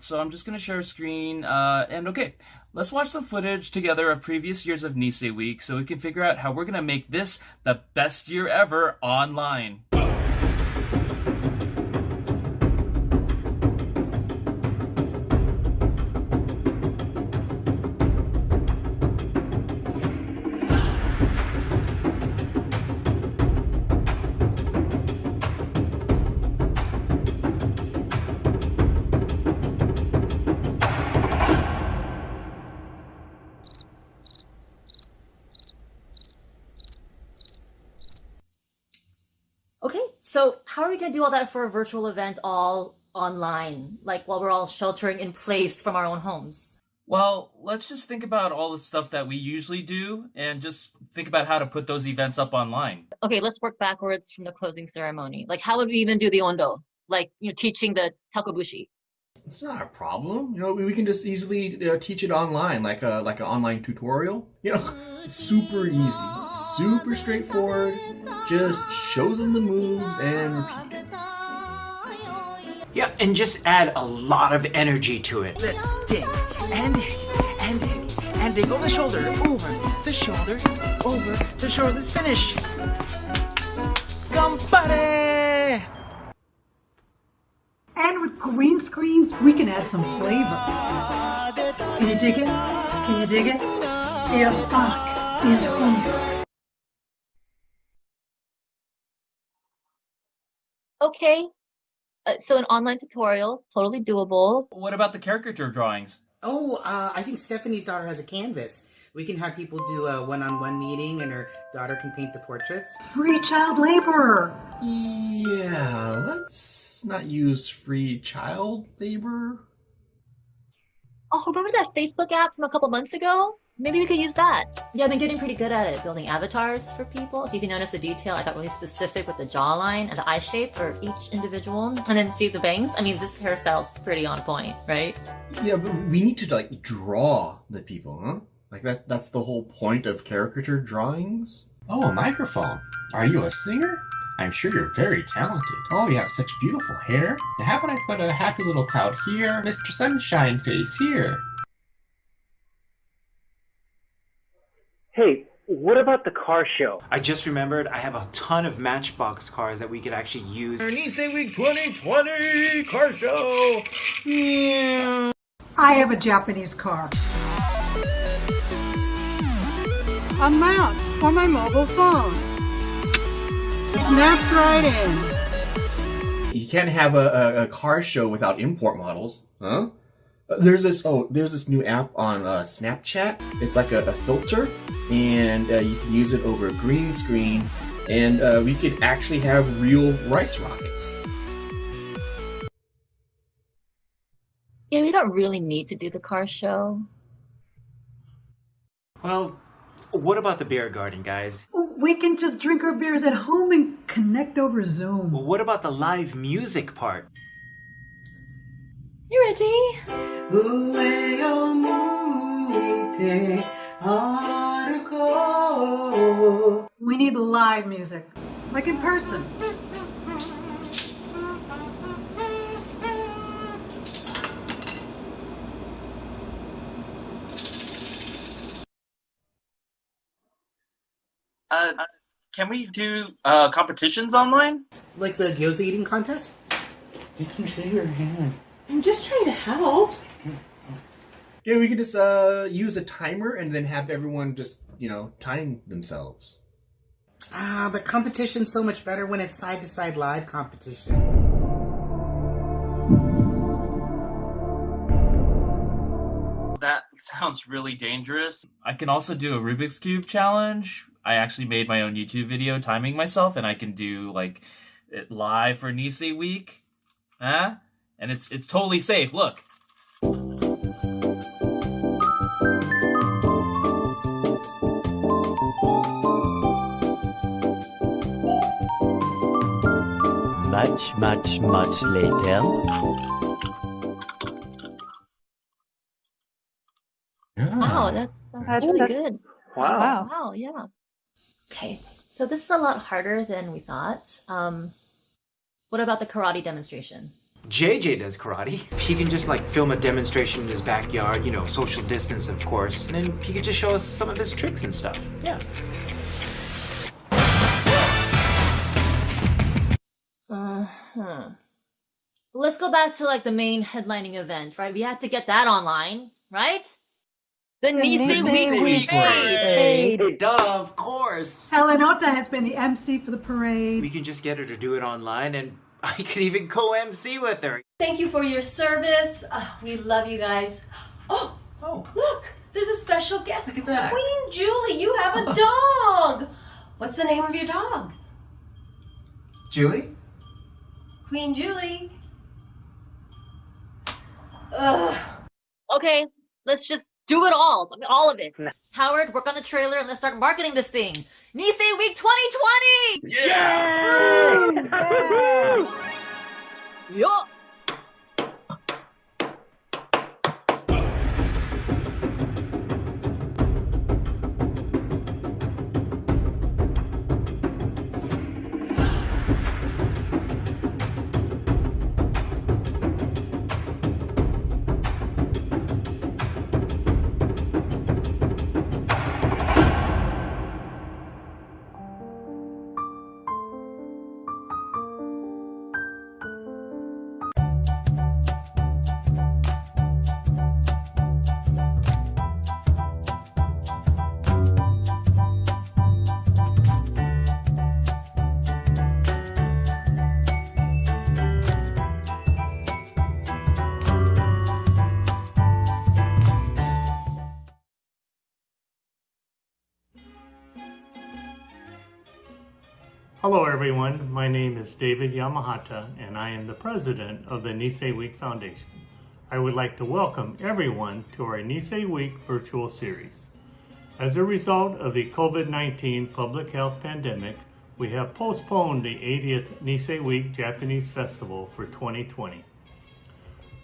So I'm just going to share a screen, and okay, let's watch some footage together of previous years of Nisei Week so we can figure out how we're going to make this the best year ever online. Okay, so how are we going to do all that for a virtual event all online, like while we're all sheltering in place from our own homes? Well, let's just think about all the stuff that we usually do and just think about how to put those events up online. Okay, let's work backwards from the closing ceremony. Like, how would we even do the ondo? Like, teaching the takobushi. It's not a problem. We can just easily teach it online, like an online tutorial. Super easy, super straightforward. Just show them the moves and repeat. Yeah, and just add a lot of energy to it. Let's dig and dig and dig and dig over the shoulder, over the shoulder, over the shoulder. Let's finish. Ganbare! And with green screens, we can add some flavor. Can you dig it? Can you dig it? Okay, so an online tutorial, totally doable. What about the caricature drawings? Oh, I think Stephanie's daughter has a canvas. We can have people do a one-on-one meeting and her daughter can paint the portraits. Free child labor. Yeah, let's not use free child labor. Oh, remember that Facebook app from a couple months ago? Maybe we could use that. Yeah, I've been getting pretty good at it, building avatars for people. So if you notice the detail, I got really specific with the jawline and the eye shape for each individual. And then see the bangs? I mean, this hairstyle's pretty on point, right? Yeah, but we need to draw the people, huh? That's the whole point of caricature drawings. Oh, a microphone. Are you a singer? I'm sure you're very talented. Oh, you have such beautiful hair. Now, how about I put a happy little cloud here, Mr. Sunshine Face here? Hey, what about the car show? I just remembered I have a ton of Matchbox cars that we could actually use. Nisei Week 2020 car show! Yeah. I have a Japanese car. A mount for my mobile phone. Snaps right in. You can't have a car show without import models, huh? There's this new app on Snapchat. It's like a filter, and you can use it over a green screen, and we could actually have real rice rockets. Yeah, we don't really need to do the car show. Well, what about the beer garden, guys? We can just drink our beers at home and connect over Zoom. Well, what about the live music part? Hey, Reggie. We need live music, like in person. Can we do competitions online? Like the gyoza eating contest? You can shave your hand. I'm just trying to help. Yeah, we could just use a timer and then have everyone just, time themselves. The competition's so much better when it's side-to-side live competition. That sounds really dangerous. I can also do a Rubik's Cube challenge. I actually made my own YouTube video timing myself, and I can do it live for Nisei Week. Huh? And it's totally safe. Look. Much, much, much later. Wow, that's really good. Wow. Wow, yeah. Okay, so this is a lot harder than we thought. What about the karate demonstration? JJ does karate. He can just like film a demonstration in his backyard, you know, social distance of course, and then he could just show us some of his tricks and stuff. Yeah. Let's go back to like the main headlining event, right? We have to get that online, right? The Nisei Week Parade. Duh, of course. Helenota has been the MC for the parade. We can just get her to do it online, and I could even co-MC with her. Thank you for your service. We love you guys. Oh, look, there's a special guest. Look at that. Queen Julie, you have a dog. What's the name of your dog? Julie? Queen Julie. Okay, let's just do it all. I mean, all of it. Howard, work on the trailer and let's start marketing this thing. Nisei Week 2020! Yo! Hello everyone, my name is David Yamahata and I am the president of the Nisei Week Foundation. I would like to welcome everyone to our Nisei Week Virtual Series. As a result of the COVID-19 public health pandemic, we have postponed the 80th Nisei Week Japanese Festival for 2020.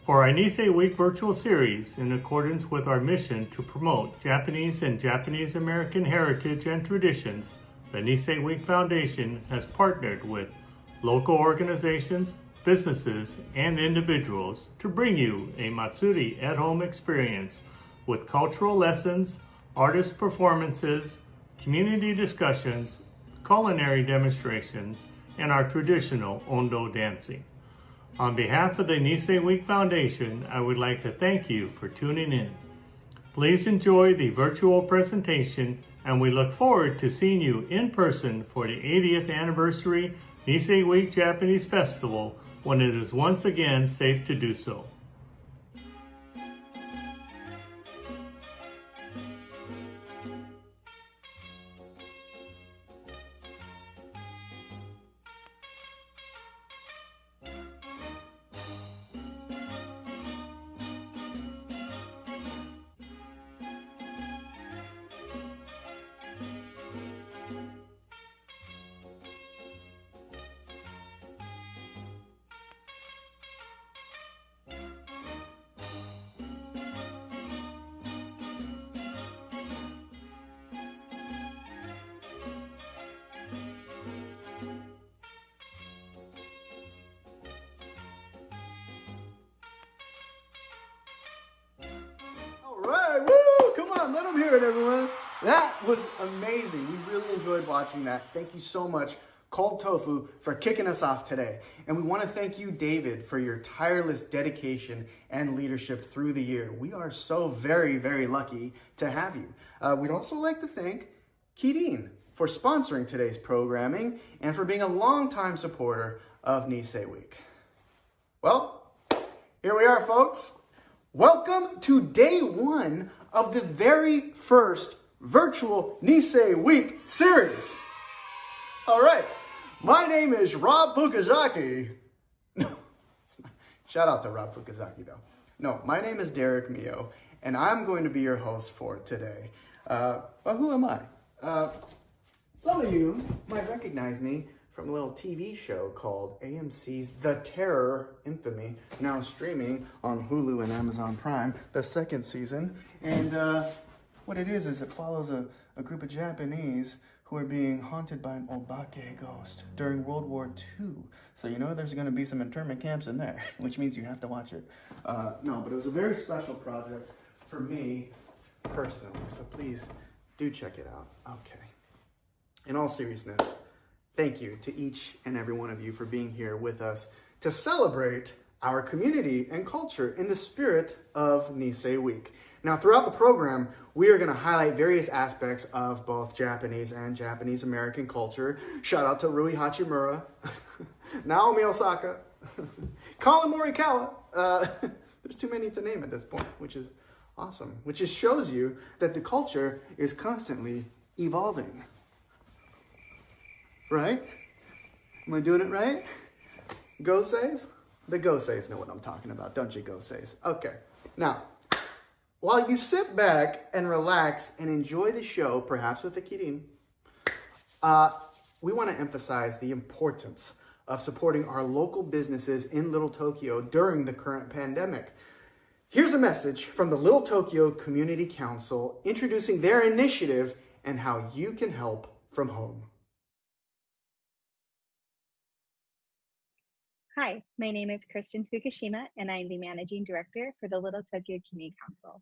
For our Nisei Week Virtual Series, in accordance with our mission to promote Japanese and Japanese American heritage and traditions, the Nisei Week Foundation has partnered with local organizations, businesses, and individuals to bring you a Matsuri at-home experience with cultural lessons, artist performances, community discussions, culinary demonstrations, and our traditional Ondo dancing. On behalf of the Nisei Week Foundation, I would like to thank you for tuning in. Please enjoy the virtual presentation, and we look forward to seeing you in person for the 80th anniversary Nisei Week Japanese Festival when it is once again safe to do so. Alright, woo! Come on, let them hear it, everyone. That was amazing. We really enjoyed watching that. Thank you so much, Cold Tofu, for kicking us off today. And we want to thank you, David, for your tireless dedication and leadership through the year. We are so very, very lucky to have you. We'd also like to thank Kirin for sponsoring today's programming and for being a longtime supporter of Nisei Week. Well, here we are, folks. Welcome to day one of the very first virtual Nisei Week series. All right, my name is Rob Fukuzaki. No, shout out to Rob Fukuzaki though. No, my name is Derek Mio, and I'm going to be your host for today. Well, who am I? Some of you might recognize me from a little TV show called AMC's The Terror Infamy, now streaming on Hulu and Amazon Prime, the second season. And what it is it follows a group of Japanese who are being haunted by an obake ghost during World War II. So you know there's going to be some internment camps in there, which means you have to watch it. No, but it was a very special project for me personally, so please do check it out. Okay. In all seriousness, thank you to each and every one of you for being here with us to celebrate our community and culture in the spirit of Nisei Week. Now, throughout the program, we are going to highlight various aspects of both Japanese and Japanese American culture. Shout out to Rui Hachimura, Naomi Osaka, Colin Morikawa. There's too many to name at this point, which is awesome. Which just shows you that the culture is constantly evolving. Right? Am I doing it right? Goseis? The Goseis know what I'm talking about, don't you, Goseis? Okay. Now, while you sit back and relax and enjoy the show, perhaps with a kirin, we want to emphasize the importance of supporting our local businesses in Little Tokyo during the current pandemic. Here's a message from the Little Tokyo Community Council introducing their initiative and how you can help from home. Hi, my name is Kristen Fukushima, and I am the Managing Director for the Little Tokyo Community Council.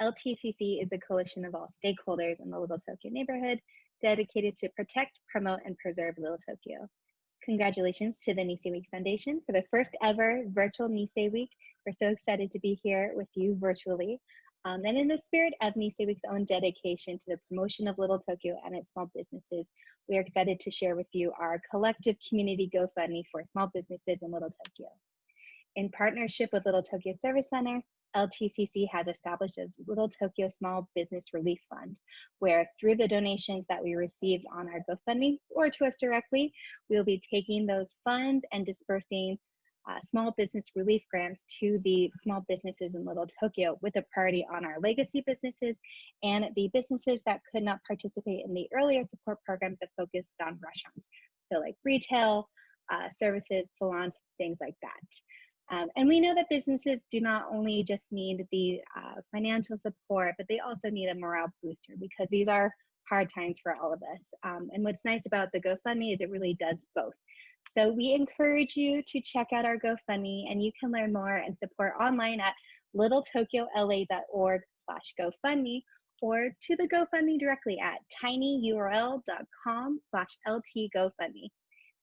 LTCC is a coalition of all stakeholders in the Little Tokyo neighborhood dedicated to protect, promote, and preserve Little Tokyo. Congratulations to the Nisei Week Foundation for the first ever virtual Nisei Week. We're so excited to be here with you virtually. And in the spirit of Nisei Week's own dedication to the promotion of Little Tokyo and its small businesses, we are excited to share with you our collective community GoFundMe for small businesses in Little Tokyo. In partnership with Little Tokyo Service Center, LTCC has established a Little Tokyo Small Business Relief Fund, where through the donations that we received on our GoFundMe or to us directly, we'll be taking those funds and dispersing small business relief grants to the small businesses in Little Tokyo, with a priority on our legacy businesses and the businesses that could not participate in the earlier support programs that focused on restaurants. So like retail, services, salons, things like that. And we know that businesses do not only just need the financial support, but they also need a morale booster, because these are hard times for all of us. And what's nice about the GoFundMe is it really does both. So we encourage you to check out our GoFundMe, and you can learn more and support online at littletokyola.org/GoFundMe, or to the GoFundMe directly at tinyurl.com/LTGoFundMe.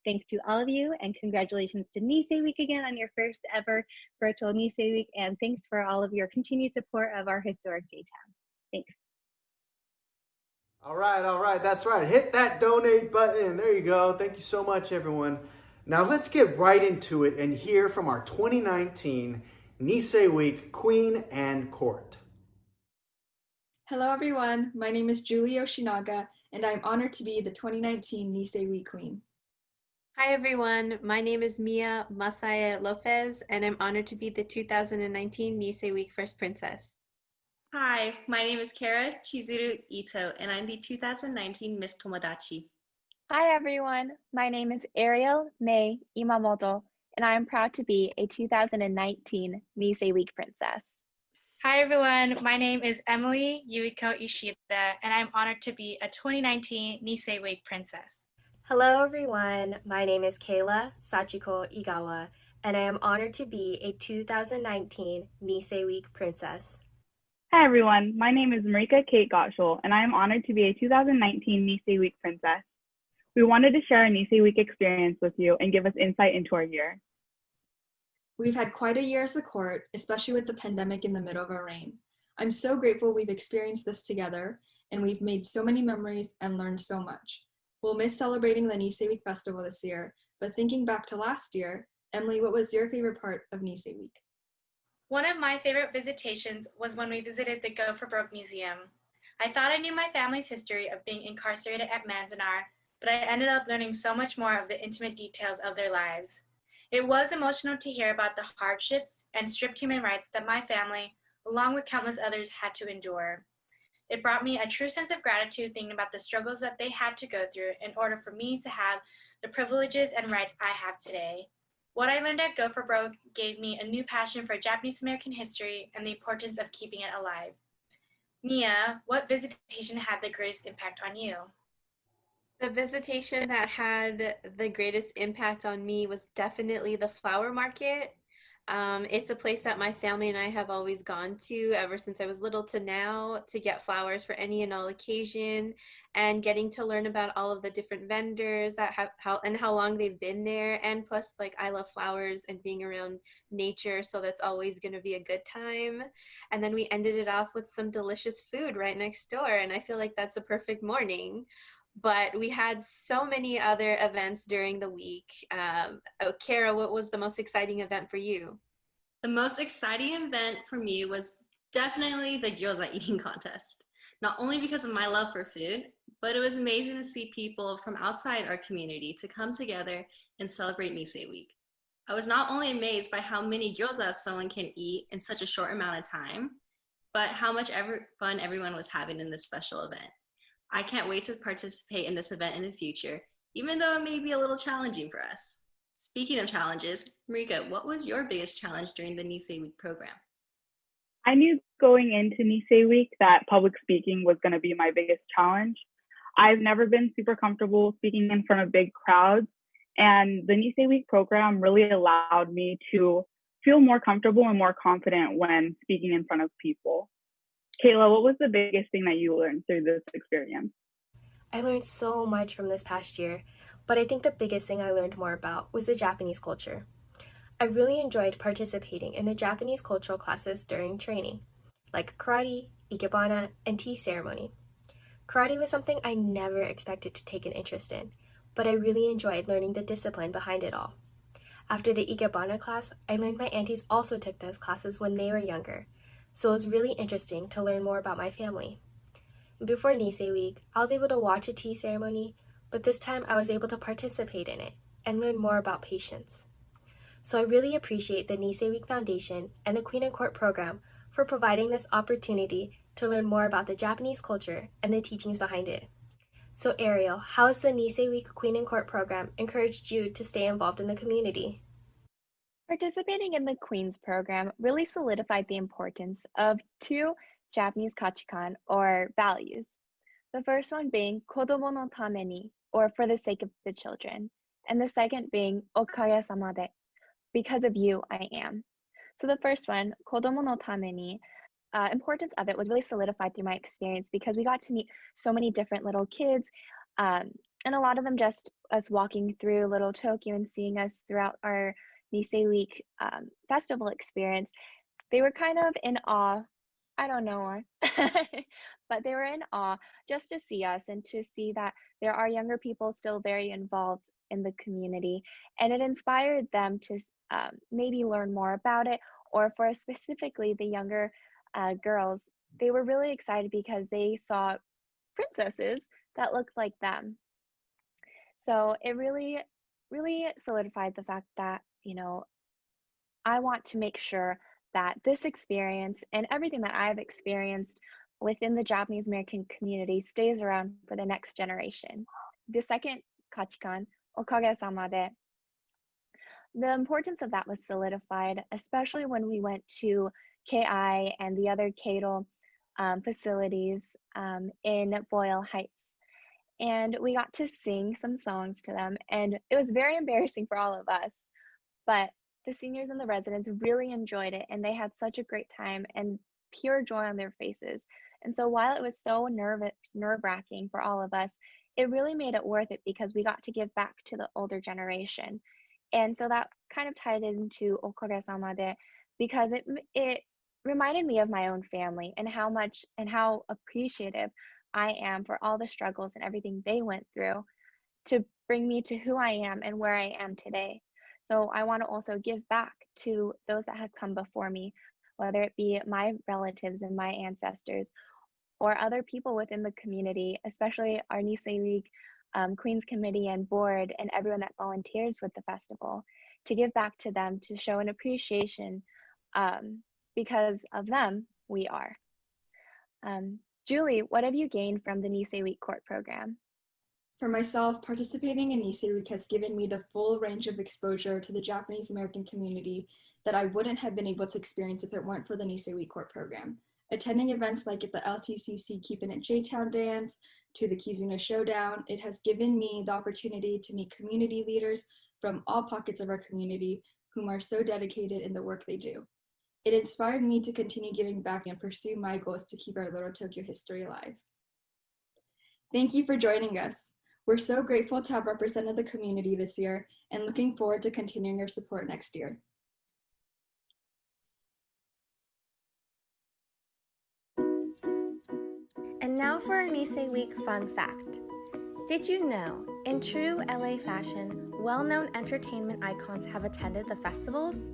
Thanks to all of you, and congratulations to Nisei Week again on your first ever virtual Nisei Week, and thanks for all of your continued support of our historic J-Town. Thanks. All right, that's right. Hit that donate button. There you go. Thank you so much, everyone. Now let's get right into it and hear from our 2019 Nisei Week Queen and Court. Hello, everyone. My name is Julie Yoshinaga, and I'm honored to be the 2019 Nisei Week Queen. Hi, everyone. My name is Mia Masaya Lopez, and I'm honored to be the 2019 Nisei Week First Princess. Hi, my name is Kara Chizuru Ito, and I'm the 2019 Miss Tomodachi. Hi, everyone. My name is Ariel May Imamoto, and I am proud to be a 2019 Nisei Week Princess. Hi, everyone. My name is Emily Yuiko Ishida, and I'm honored to be a 2019 Nisei Week Princess. Hello, everyone. My name is Kayla Sachiko Igawa, and I am honored to be a 2019 Nisei Week Princess. Hi, everyone. My name is Marika Kate Gottschall, and I am honored to be a 2019 Nisei Week Princess. We wanted to share our Nisei Week experience with you and give us insight into our year. We've had quite a year as a court, especially with the pandemic in the middle of our reign. I'm so grateful we've experienced this together, and we've made so many memories and learned so much. We'll miss celebrating the Nisei Week Festival this year, but thinking back to last year, Emily, what was your favorite part of Nisei Week? One of my favorite visitations was when we visited the Go for Broke Museum. I thought I knew my family's history of being incarcerated at Manzanar, but I ended up learning so much more of the intimate details of their lives. It was emotional to hear about the hardships and strict human rights that my family, along with countless others, had to endure. It brought me a true sense of gratitude thinking about the struggles that they had to go through in order for me to have the privileges and rights I have today. What I learned at Go for Broke gave me a new passion for Japanese American history and the importance of keeping it alive. Mia, what visitation had the greatest impact on you? The visitation that had the greatest impact on me was definitely the flower market. It's a place that my family and I have always gone to ever since I was little to now to get flowers for any and all occasion, and getting to learn about all of the different vendors that have how long they've been there. And plus, like, I love flowers and being around nature, so that's always going to be a good time. And then we ended it off with some delicious food right next door, and I feel like that's a perfect morning. But we had so many other events during the week. Oh, Kara, what was the most exciting event for you? The most exciting event for me was definitely the gyoza eating contest. Not only because of my love for food, but it was amazing to see people from outside our community to come together and celebrate Nisei Week. I was not only amazed by how many gyoza someone can eat in such a short amount of time, but how much fun everyone was having in this special event. I can't wait to participate in this event in the future, even though it may be a little challenging for us. Speaking of challenges, Marika, what was your biggest challenge during the Nisei Week program? I knew going into Nisei Week that public speaking was going to be my biggest challenge. I've never been super comfortable speaking in front of big crowds, and the Nisei Week program really allowed me to feel more comfortable and more confident when speaking in front of people. Kayla, what was the biggest thing that you learned through this experience? I learned so much from this past year, but I think the biggest thing I learned more about was the Japanese culture. I really enjoyed participating in the Japanese cultural classes during training, like karate, ikebana, and tea ceremony. Karate was something I never expected to take an interest in, but I really enjoyed learning the discipline behind it all. After the ikebana class, I learned my aunties also took those classes when they were younger, so it was really interesting to learn more about my family. Before Nisei Week, I was able to watch a tea ceremony, but this time I was able to participate in it and learn more about patience. So I really appreciate the Nisei Week Foundation and the Queen and Court program for providing this opportunity to learn more about the Japanese culture and the teachings behind it. So Ariel, how has the Nisei Week Queen and Court program encouraged you to stay involved in the community? Participating in the Queen's program really solidified the importance of two Japanese kachikan, or values. The first one being kodomo no tame ni, or for the sake of the children, and the second being okage-sama de, because of you I am. So the first one, kodomo no tame ni, importance of it was really solidified through my experience because we got to meet so many different little kids, and a lot of them just us walking through Little Tokyo and seeing us throughout our Nisei Week festival experience. They were kind of in awe. I don't know why, but they were in awe just to see us and to see that there are younger people still very involved in the community, and it inspired them to maybe learn more about it, or for specifically the younger girls, they were really excited because they saw princesses that looked like them. So it really, really solidified the fact that, I want to make sure that this experience and everything that I've experienced within the Japanese American community stays around for the next generation. The second kachikan, okage-sama de, the importance of that was solidified, especially when we went to KI and the other Cato facilities in Boyle Heights. And we got to sing some songs to them, and it was very embarrassing for all of us, but the seniors and the residents really enjoyed it, and they had such a great time and pure joy on their faces. And so while it was so nerve-wracking for all of us, it really made it worth it because we got to give back to the older generation. And so that kind of tied into okage-sama de, because it reminded me of my own family and how much and how appreciative I am for all the struggles and everything they went through to bring me to who I am and where I am today. So I want to also give back to those that have come before me, whether it be my relatives and my ancestors or other people within the community, especially our Nisei Week Queens Committee and board and everyone that volunteers with the festival, to give back to them, to show an appreciation because of them, we are. Julie, what have you gained from the Nisei Week Court program? For myself, participating in Nisei Week has given me the full range of exposure to the Japanese American community that I wouldn't have been able to experience if it weren't for the Nisei Week Court program. Attending events like at the LTCC Keepin' It J-Town Dance, to the Kizuna Showdown, it has given me the opportunity to meet community leaders from all pockets of our community whom are so dedicated in the work they do. It inspired me to continue giving back and pursue my goals to keep our Little Tokyo history alive. Thank you for joining us. We're so grateful to have represented the community this year and looking forward to continuing your support next year. And now for our Nisei Week fun fact. Did you know, in true LA fashion, well-known entertainment icons have attended the festivals?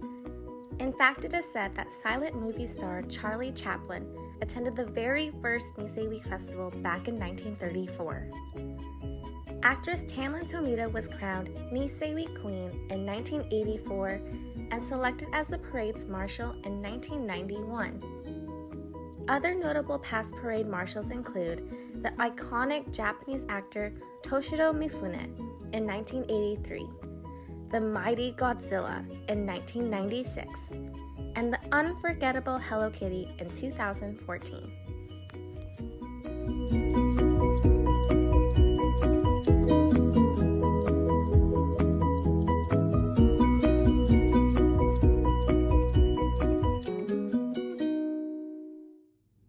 In fact, it is said that silent movie star Charlie Chaplin attended the very first Nisei Week Festival back in 1934. Actress Tanlin Tomita was crowned Nisei Week Queen in 1984 and selected as the parade's marshal in 1991. Other notable past parade marshals include the iconic Japanese actor Toshiro Mifune in 1983, the mighty Godzilla in 1996, and the unforgettable Hello Kitty in 2014.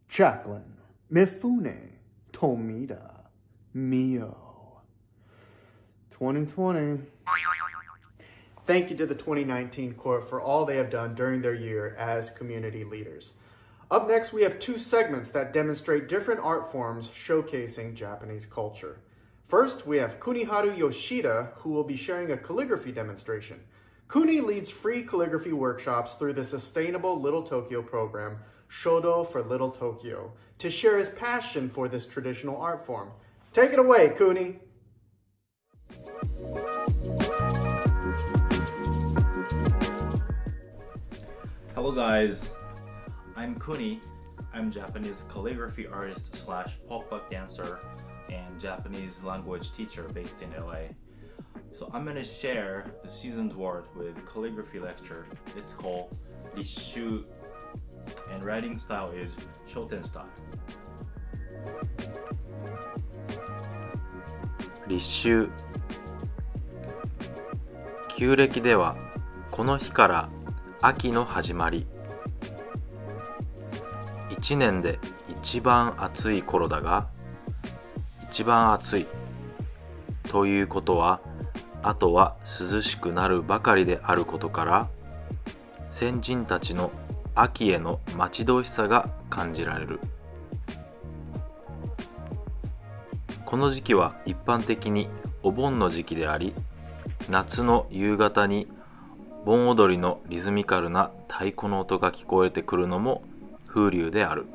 Chaplin, Mifune, Tomita, Mio. 2020. Thank you to the 2019 court for all they have done during their year as community leaders. Up next, we have two segments that demonstrate different art forms showcasing Japanese culture. First, we have Kuniharu Yoshida, who will be sharing a calligraphy demonstration. Kuni leads free calligraphy workshops through the Sustainable Little Tokyo program, Shodo for Little Tokyo, to share his passion for this traditional art form. Take it away, Kuni! Hello guys, I'm Kuni. I'm Japanese calligraphy artist slash polka dancer and Japanese language teacher based in LA. So I'm going to share the season's word with calligraphy lecture. It's called Risshu, and writing style is Shoten style. 立秋。旧暦ではこの日から秋の始まり。一年で一番暑い頃だが、一番暑いということは、あとは涼しくなるばかりであることから、先人たちの秋への待ち遠しさが感じられる。この時期は一般的にお盆の時期であり、夏の夕方に盆踊りのリズミカルな太鼓の音が聞こえてくるのも風流である。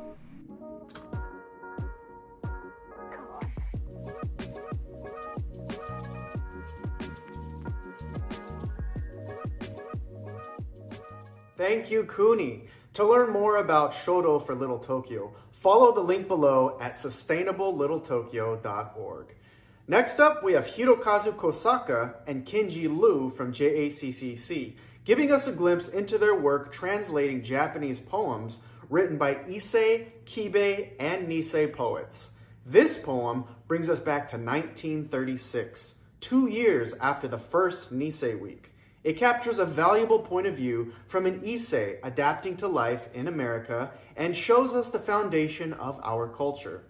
Thank you, Kuni. To learn more about Shodo for Little Tokyo, follow the link below at sustainablelittletokyo.org. Next up, we have Hirokazu Kosaka and Kenji Liu from JACCC, giving us a glimpse into their work translating Japanese poems written by Issei, Kibe, and Nisei poets. This poem brings us back to 1936, 2 years after the first Nisei Week. It captures a valuable point of view from an Issei adapting to life in America and shows us the foundation of our culture.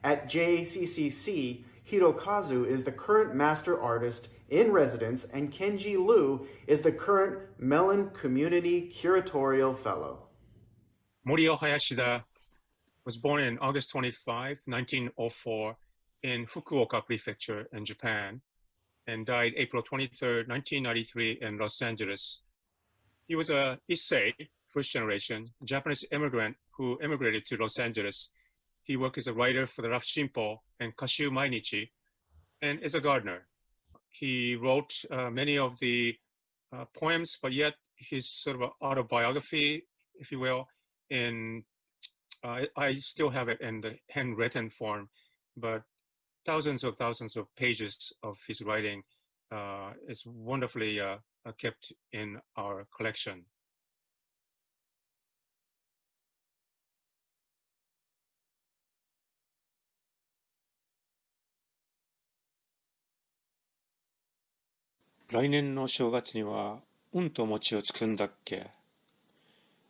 At JACCC, Hirokazu is the current master artist in residence and Kenji Liu is the current Mellon Community Curatorial Fellow. Morio Hayashida was born on August 25, 1904 in Fukuoka Prefecture in Japan, and died April 23, 1993 in Los Angeles. He was a Issei, first generation, Japanese immigrant who immigrated to Los Angeles. He worked as a writer for the Rough Shimpo and Kashu Mainichi, and is a gardener. He wrote many of the poems, but yet his sort of autobiography, if you will, I still have it in the handwritten form, but thousands of pages of his writing is wonderfully kept in our collection. 来年の正月にはと餅をつくんだっけ。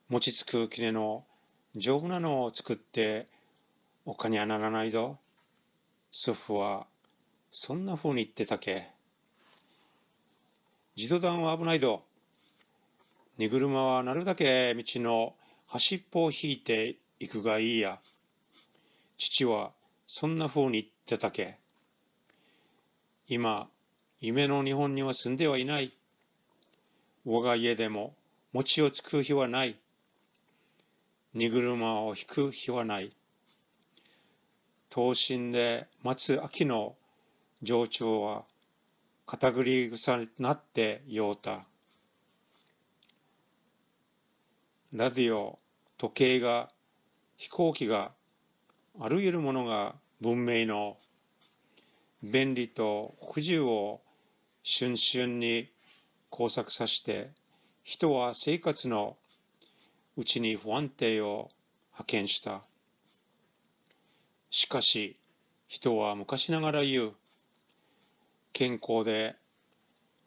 餅つくきねの丈夫なのを作ってお金はならないど。祖父はそんな風に言ってたけ。自動弾は危ないど。荷車はなるだけ道の端っぽを引いていくがいいや。父はそんな風に言ってたけ。今、夢の日本には住んではいない。我が家でも餅をつく日はない。荷車を引く日はない。東進で待つ秋の情緒は肩ぐり草になってようた。ラジオ、時計が、飛行機が、あるゆるものが文明の便利と不自由を瞬々に交錯させて、人は生活のうちに不安定を派遣した。しかし、人は昔ながら言う。健康で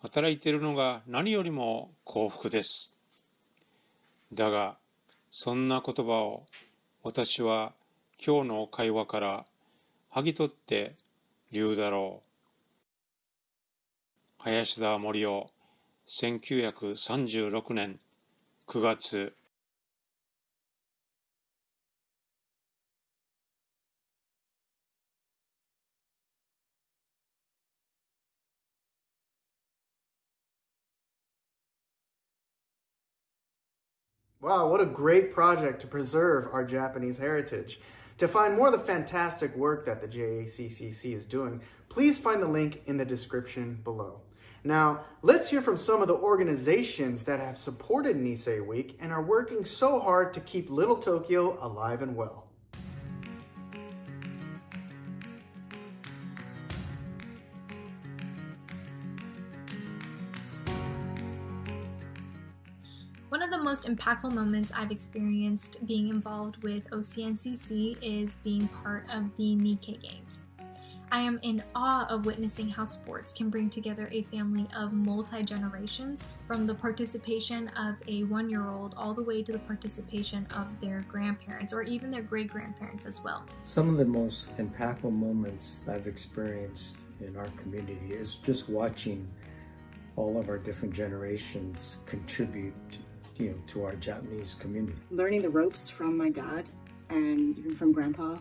働いているのが何よりも幸福です。だが、そんな言葉を私は今日の会話から剥ぎ取って言うだろう。林田森夫、1936年9月。Wow, what a great project to preserve our Japanese heritage. To find more of the fantastic work that the JACCC is doing, please find the link in the description below. Now, let's hear from some of the organizations that have supported Nisei Week and are working so hard to keep Little Tokyo alive and well. One of the most impactful moments I've experienced being involved with OCNCC is being part of the Nikkei Games. I am in awe of witnessing how sports can bring together a family of multi-generations, from the participation of a 1-year-old all the way to the participation of their grandparents or even their great-grandparents as well. Some of the most impactful moments I've experienced in our community is just watching all of our different generations contribute to our Japanese community. Learning the ropes from my dad and even from grandpa.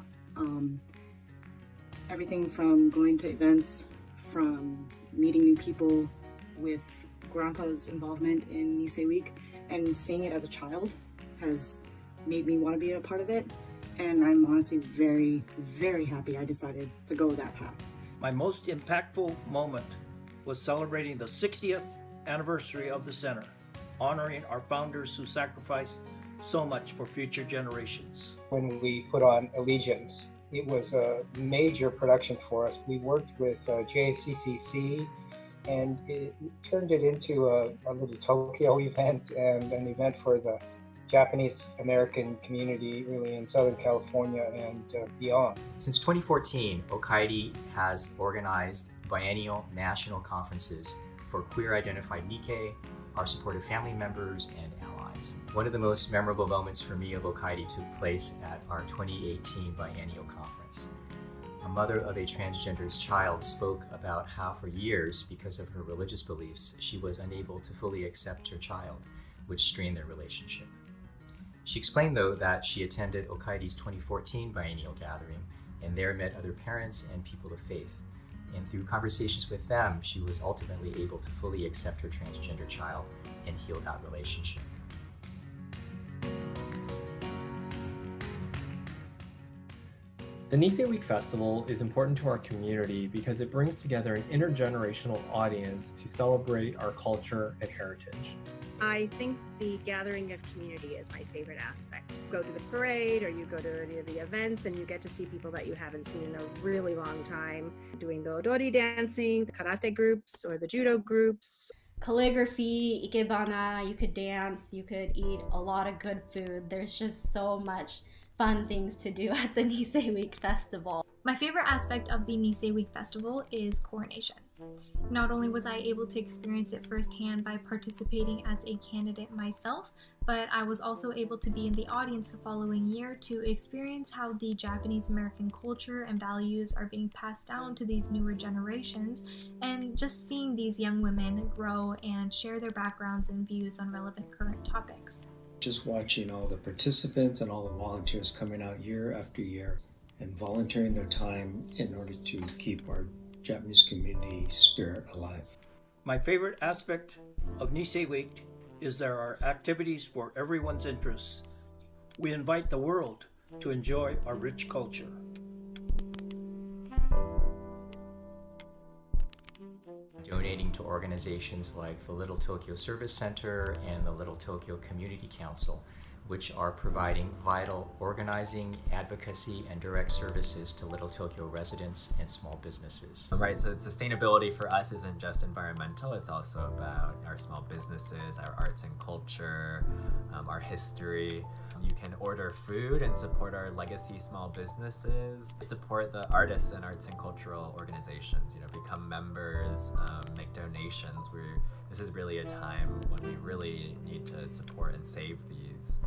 Everything from going to events, from meeting new people, with grandpa's involvement in Nisei Week, and seeing it as a child has made me want to be a part of it. And I'm honestly very, very happy I decided to go that path. My most impactful moment was celebrating the 60th anniversary of the center, honoring our founders who sacrificed so much for future generations. When we put on Allegiance, it was a major production for us. We worked with JACCC, and it turned it into a little Tokyo event and an event for the Japanese American community, really in Southern California and beyond. Since 2014, Okaidi has organized biennial national conferences for queer-identified Nikkei, our supportive family members, and allies. One of the most memorable moments for me of Okaidi took place at our 2018 biennial conference. A mother of a transgender child spoke about how for years, because of her religious beliefs, she was unable to fully accept her child, which strained their relationship. She explained, though, that she attended Okaidi's 2014 biennial gathering and there met other parents and people of faith. And through conversations with them, she was ultimately able to fully accept her transgender child and heal that relationship. The Nisei Week Festival is important to our community because it brings together an intergenerational audience to celebrate our culture and heritage. I think the gathering of community is my favorite aspect. You go to the parade or you go to any of the events and you get to see people that you haven't seen in a really long time, doing the odori dancing, the karate groups or the judo groups. Calligraphy, ikebana, you could dance, you could eat a lot of good food. There's just so much fun things to do at the Nisei Week Festival. My favorite aspect of the Nisei Week Festival is coronation. Not only was I able to experience it firsthand by participating as a candidate myself, but I was also able to be in the audience the following year to experience how the Japanese American culture and values are being passed down to these newer generations, and just seeing these young women grow and share their backgrounds and views on relevant current topics. Just watching all the participants and all the volunteers coming out year after year and volunteering their time in order to keep our Japanese community spirit alive. My favorite aspect of Nisei Week is there are activities for everyone's interests. We invite the world to enjoy our rich culture. Donating to organizations like the Little Tokyo Service Center and the Little Tokyo Community Council, which are providing vital organizing, advocacy, and direct services to Little Tokyo residents and small businesses. Right, so sustainability for us isn't just environmental, it's also about our small businesses, our arts and culture, our history. You can order food and support our legacy small businesses, support the artists and arts and cultural organizations, become members, make donations. This is really a time when we really need to support and save these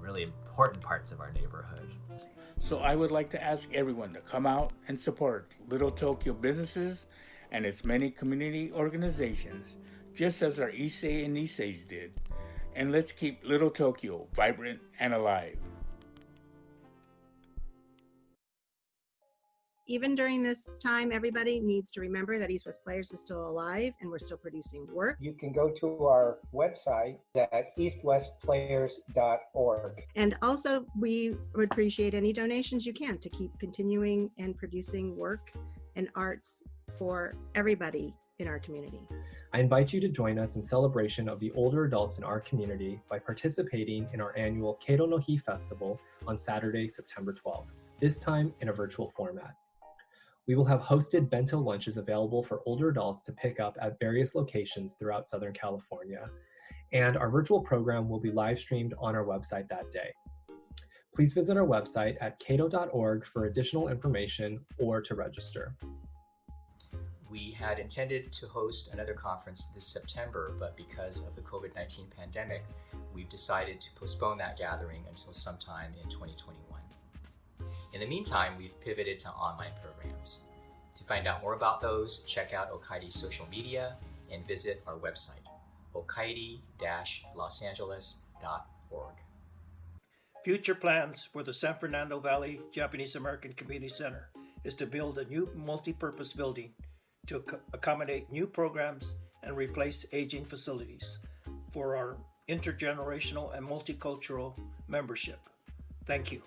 really important parts of our neighborhood. So I would like to ask everyone to come out and support Little Tokyo businesses and its many community organizations, just as our Issei and Niseis did. And let's keep Little Tokyo vibrant and alive. Even during this time, everybody needs to remember that East West Players is still alive and we're still producing work. You can go to our website at eastwestplayers.org. And also, we would appreciate any donations you can to keep continuing and producing work and arts for everybody in our community. I invite you to join us in celebration of the older adults in our community by participating in our annual Keiro no Hi Festival on Saturday, September 12th, this time in a virtual format. We will have hosted bento lunches available for older adults to pick up at various locations throughout Southern California, and our virtual program will be live streamed on our website that day. Please visit our website at keiro.org for additional information or to register. We had intended to host another conference this September, but because of the COVID-19 pandemic, we've decided to postpone that gathering until sometime in 2021. In the meantime, we've pivoted to online programs. To find out more about those, check out Okaidi's social media and visit our website, okaidi-losangeles.org. Future plans for the San Fernando Valley Japanese American Community Center is to build a new multi-purpose building to accommodate new programs and replace aging facilities for our intergenerational and multicultural membership. Thank you.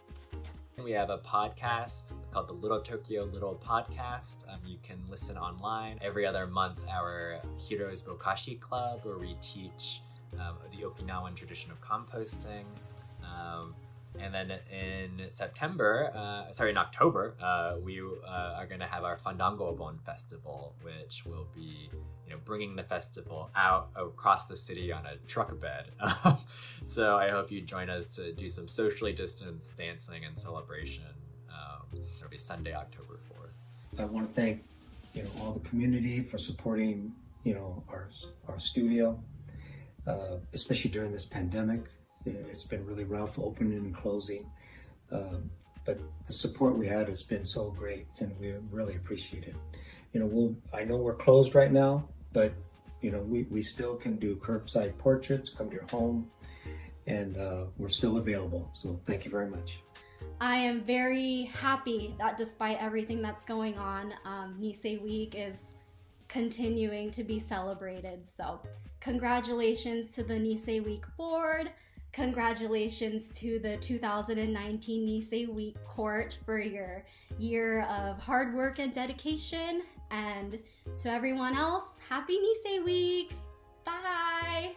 We have a podcast called the Little Tokyo Little Podcast. You can listen online. Every other month, our Heroes Bokashi Club, where we teach the Okinawan tradition of composting. And then in October, we are going to have our Fandango Obon Festival, which will be, bringing the festival out across the city on a truck bed. So I hope you join us to do some socially distanced dancing and celebration. It'll be Sunday, October 4th. I want to thank, all the community for supporting, our studio, especially during this pandemic. It's been really rough opening and closing, but the support we had has been so great, and we really appreciate it. I know we're closed right now, but we still can do curbside portraits, come to your home, and we're still available. So thank you very much. I am very happy that despite everything that's going on, Nisei Week is continuing to be celebrated. So congratulations to the Nisei Week board. Congratulations to the 2019 Nisei Week Court for your year of hard work and dedication. And to everyone else, happy Nisei Week! Bye!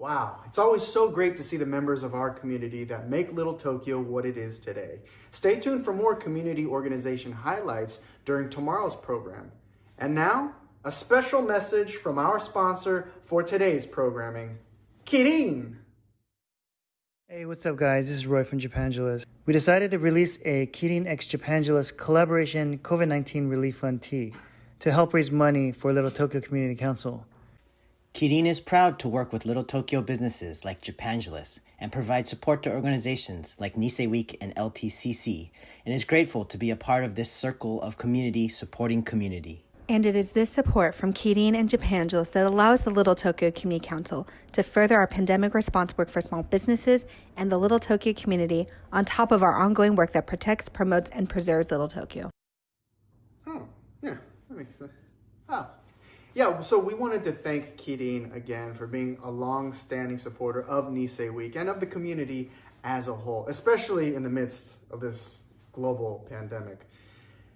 Wow, it's always so great to see the members of our community that make Little Tokyo what it is today. Stay tuned for more community organization highlights during tomorrow's program. And now, a special message from our sponsor for today's programming, Kirin. Hey, what's up guys? This is Roy from Japangelist. We decided to release a Kirin x Japangelist collaboration COVID-19 Relief Fund Tea to help raise money for Little Tokyo Community Council. Kirin is proud to work with Little Tokyo businesses like Japangelist and provide support to organizations like Nisei Week and LTCC, and is grateful to be a part of this circle of community supporting community. And it is this support from Kirin and Japangelist that allows the Little Tokyo Community Council to further our pandemic response work for small businesses and the Little Tokyo community, on top of our ongoing work that protects, promotes, and preserves Little Tokyo. Oh, yeah, that makes sense. Oh. Yeah, so we wanted to thank Kirin again for being a long-standing supporter of Nisei Week and of the community as a whole, especially in the midst of this global pandemic.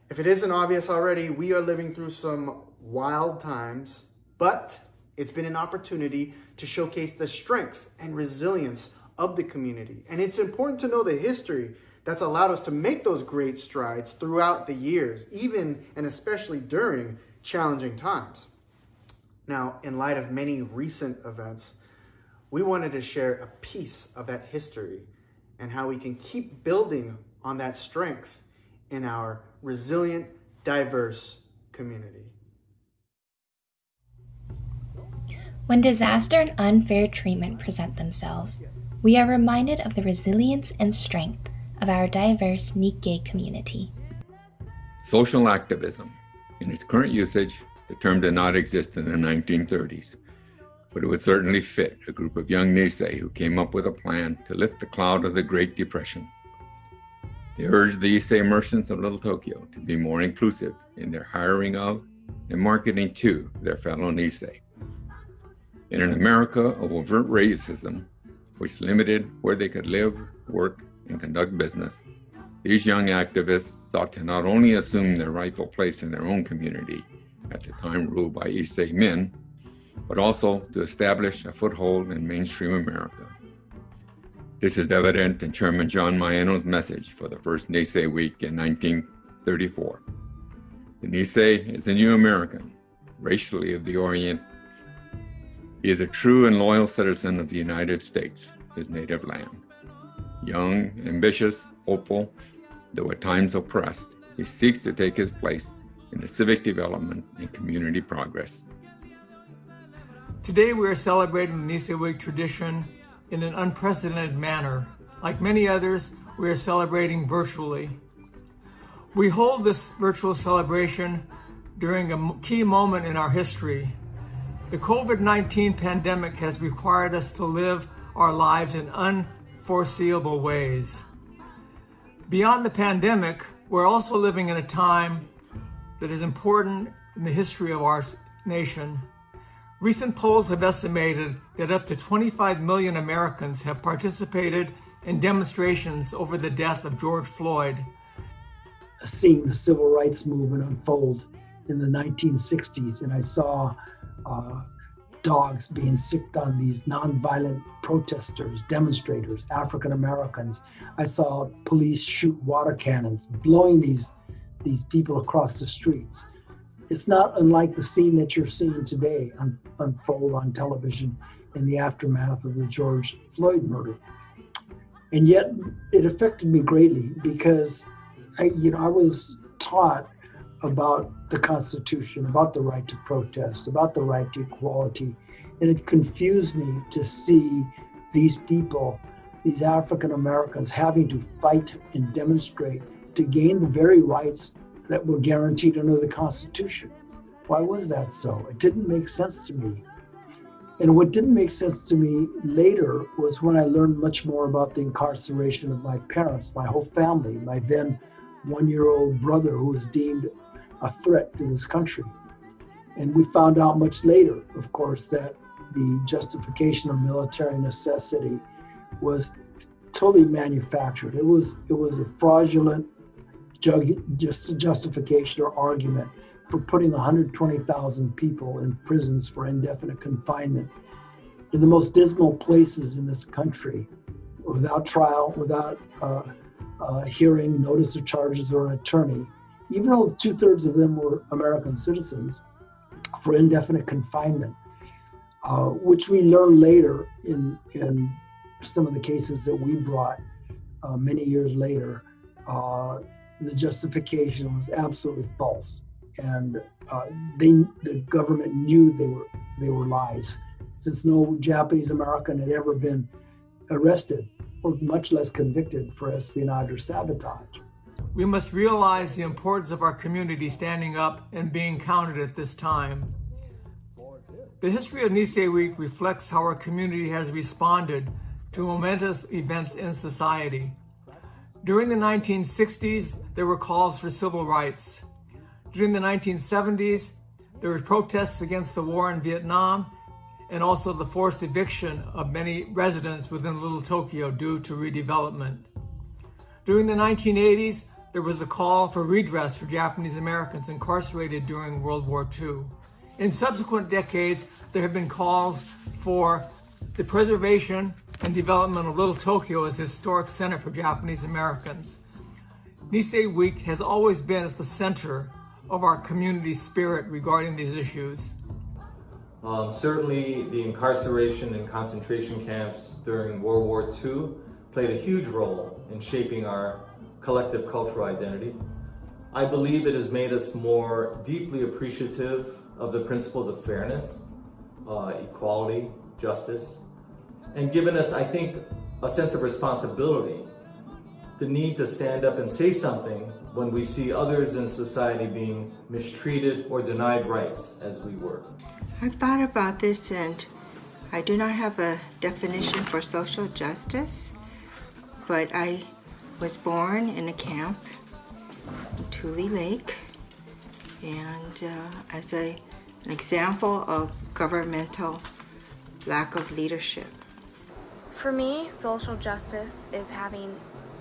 If it isn't obvious already, we are living through some wild times, but it's been an opportunity to showcase the strength and resilience of the community. And it's important to know the history that's allowed us to make those great strides throughout the years, even and especially during challenging times. Now, in light of many recent events, we wanted to share a piece of that history and how we can keep building on that strength in our resilient, diverse community. When disaster and unfair treatment present themselves, we are reminded of the resilience and strength of our diverse Nikkei community. Social activism, in its current usage, the term did not exist in the 1930s, but it would certainly fit a group of young Nisei who came up with a plan to lift the cloud of the Great Depression. They urged the Issei merchants of Little Tokyo to be more inclusive in their hiring of and marketing to their fellow Nisei. In an America of overt racism, which limited where they could live, work, and conduct business, these young activists sought to not only assume their rightful place in their own community, at the time ruled by Issei men, but also to establish a foothold in mainstream America. This is evident in Chairman John Maeno's message for the first Nisei Week in 1934. The Nisei is a new American, racially of the Orient. He is a true and loyal citizen of the United States, his native land. Young, ambitious, hopeful, though at times oppressed, he seeks to take his place in the civic development and community progress. Today we are celebrating the Nisei Week tradition in an unprecedented manner. Like many others, we are celebrating virtually. We hold this virtual celebration during a key moment in our history. The COVID-19 pandemic has required us to live our lives in unforeseeable ways. Beyond the pandemic, we're also living in a time that is important in the history of our nation. Recent polls have estimated that up to 25 million Americans have participated in demonstrations over the death of George Floyd. Seeing the civil rights movement unfold in the 1960s, and I saw dogs being sicked on these nonviolent protesters, demonstrators, African Americans. I saw police shoot water cannons, blowing these people across the streets. It's not unlike the scene that you're seeing today unfold on television in the aftermath of the George Floyd murder. And yet it affected me greatly because I was taught about the Constitution, about the right to protest, about the right to equality. And it confused me to see these people, these African Americans, having to fight and demonstrate to gain the very rights that were guaranteed under the Constitution. Why was that so? It didn't make sense to me. And what didn't make sense to me later was when I learned much more about the incarceration of my parents, my whole family, my then one-year-old brother who was deemed a threat to this country. And we found out much later, of course, that the justification of military necessity was totally manufactured. It was a fraudulent justification or argument for putting 120,000 people in prisons for indefinite confinement. in the most dismal places in this country, without trial, without hearing, notice of charges, or an attorney, even though 2/3 of them were American citizens, for indefinite confinement, which we learned later in some of the cases that we brought many years later. The justification was absolutely false, and the government knew they were lies, since no Japanese American had ever been arrested, or much less convicted, for espionage or sabotage. We must realize the importance of our community standing up and being counted at this time. The history of Nisei Week reflects how our community has responded to momentous events in society. During the 1960s, there were calls for civil rights. During the 1970s, there were protests against the war in Vietnam, and also the forced eviction of many residents within Little Tokyo due to redevelopment. During the 1980s, there was a call for redress for Japanese Americans incarcerated during World War II. In subsequent decades, there have been calls for the preservation and development of Little Tokyo as a historic center for Japanese Americans. Nisei Week has always been at the center of our community spirit regarding these issues. Certainly, the incarceration and concentration camps during World War II played a huge role in shaping our collective cultural identity. I believe it has made us more deeply appreciative of the principles of fairness, equality, justice, and given us, I think, a sense of responsibility, the need to stand up and say something when we see others in society being mistreated or denied rights as we were. I've thought about this, and I do not have a definition for social justice, but I was born in a camp, Tule Lake, and as an example of governmental lack of leadership. For me, social justice is having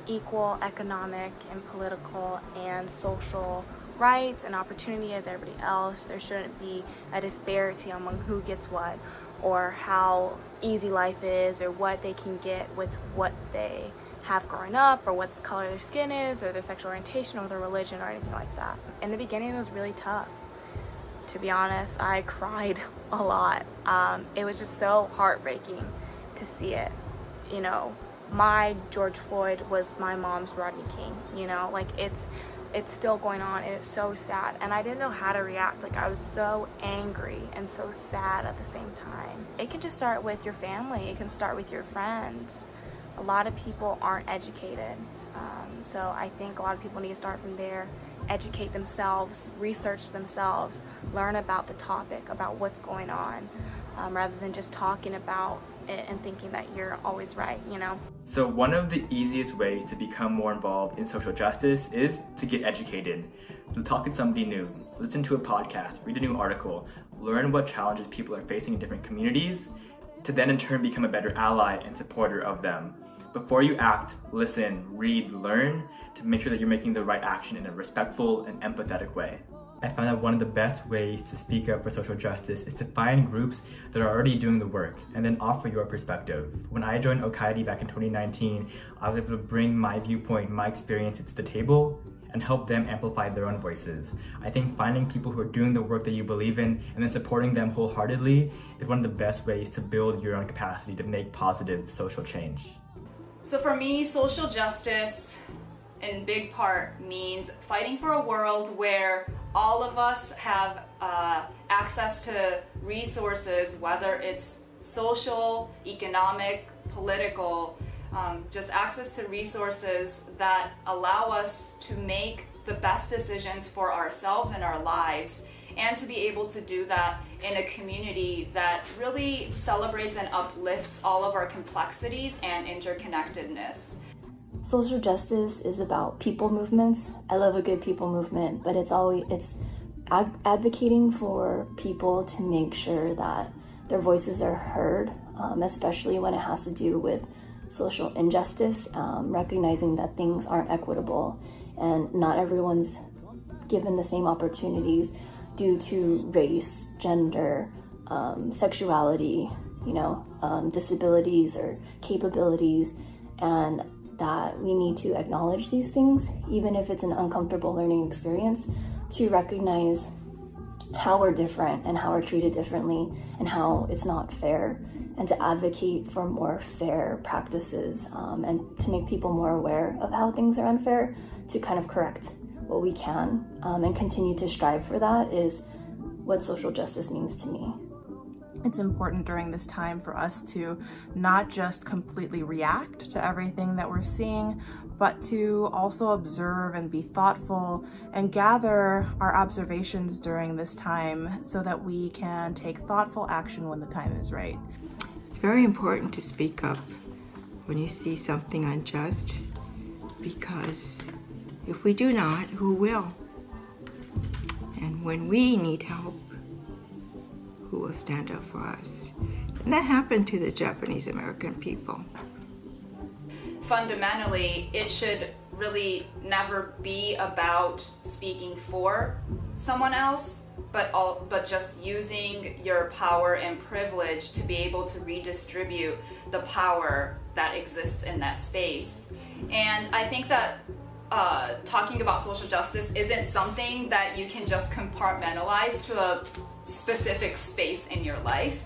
equal economic and political and social rights and opportunity as everybody else. There shouldn't be a disparity among who gets what, or how easy life is, or what they can get with what they have growing up, or what color their skin is, or their sexual orientation, or their religion, or anything like that. In the beginning, it was really tough. To be honest, I cried a lot. It was just so heartbreaking to see it. You know, my George Floyd was my mom's Rodney King, you know, like it's still going on, and it's so sad, and I didn't know how to react. Like, I was so angry and so sad at the same time. It can just start with your family. It can start with your friends. A lot of people aren't educated, so I think a lot of people need to start from there, educate themselves, research themselves, learn about the topic, about what's going on, rather than just talking about it and thinking that you're always right, you know? So one of the easiest ways to become more involved in social justice is to get educated. To talk to somebody new, listen to a podcast, read a new article, learn what challenges people are facing in different communities, to then in turn become a better ally and supporter of them. Before you act, listen, read, learn, to make sure that you're making the right action in a respectful and empathetic way. I found that one of the best ways to speak up for social justice is to find groups that are already doing the work and then offer your perspective. When I joined Okaidi back in 2019, I was able to bring my viewpoint, my experiences to the table and help them amplify their own voices. I think finding people who are doing the work that you believe in and then supporting them wholeheartedly is one of the best ways to build your own capacity to make positive social change. So for me, social justice in big part means fighting for a world where all of us have access to resources, whether it's social, economic, political, just access to resources that allow us to make the best decisions for ourselves and our lives, and to be able to do that in a community that really celebrates and uplifts all of our complexities and interconnectedness. Social justice is about people movements. I love a good people movement, but it's advocating for people to make sure that their voices are heard, especially when it has to do with social injustice, recognizing that things aren't equitable and not everyone's given the same opportunities due to race, gender, sexuality, disabilities or capabilities, and that we need to acknowledge these things, even if it's an uncomfortable learning experience, to recognize how we're different and how we're treated differently and how it's not fair, and to advocate for more fair practices, and to make people more aware of how things are unfair, to kind of correct what we can, and continue to strive for that is what social justice means to me. It's important during this time for us to not just completely react to everything that we're seeing, but to also observe and be thoughtful and gather our observations during this time so that we can take thoughtful action when the time is right. It's very important to speak up when you see something unjust, because if we do not, who will? And when we need help, who will stand up for us? And that happened to the Japanese American people. Fundamentally, it should really never be about speaking for someone else, but just using your power and privilege to be able to redistribute the power that exists in that space. And I think that talking about social justice isn't something that you can just compartmentalize to a specific space in your life.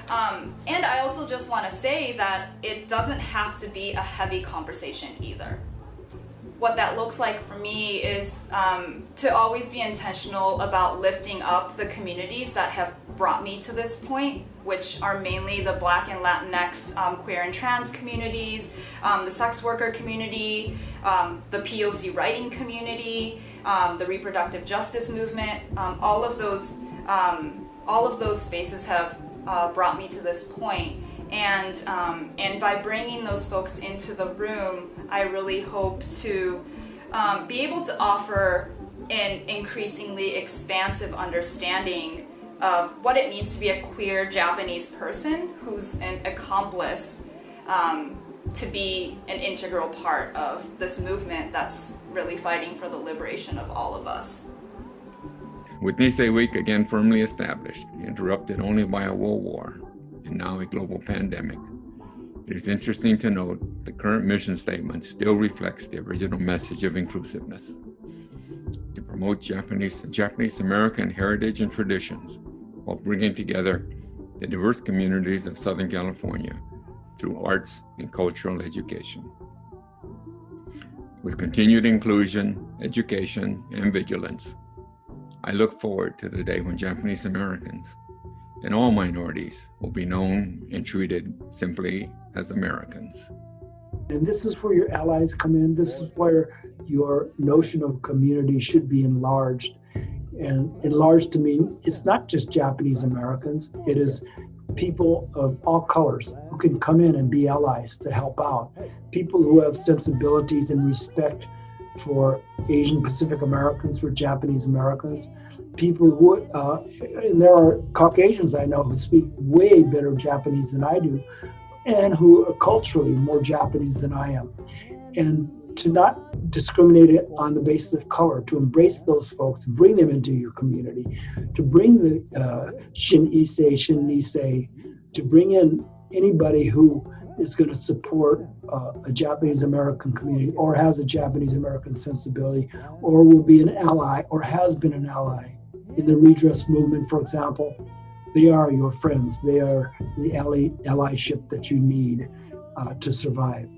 And I also just want to say that it doesn't have to be a heavy conversation either. What that looks like for me is to always be intentional about lifting up the communities that have brought me to this point, which are mainly the Black and Latinx queer and trans communities, the sex worker community, the POC writing community, the reproductive justice movement. All of those spaces have brought me to this point. And by bringing those folks into the room, I really hope to be able to offer an increasingly expansive understanding of what it means to be a queer Japanese person who's an accomplice, to be an integral part of this movement that's really fighting for the liberation of all of us. With Nisei Week again firmly established, interrupted only by a world war, and now a global pandemic, it is interesting to note the current mission statement still reflects the original message of inclusiveness: to promote Japanese American heritage and traditions while bringing together the diverse communities of Southern California through arts and cultural education. With continued inclusion, education, and vigilance, I look forward to the day when Japanese Americans and all minorities will be known and treated simply as Americans. And this is where your allies come in. This is where your notion of community should be enlarged. And enlarged to mean it's not just Japanese Americans, it is people of all colors who can come in and be allies to help out. People who have sensibilities and respect for Asian Pacific Americans, for Japanese Americans, people who, and there are Caucasians I know who speak way better Japanese than I do, and who are culturally more Japanese than I am. And to not discriminate it on the basis of color, to embrace those folks, bring them into your community, to bring the Shin Nisei, to bring in anybody who is going to support a Japanese American community or has a Japanese American sensibility or will be an ally or has been an ally in the redress movement, for example. They are your friends. They are the allyship that you need to survive.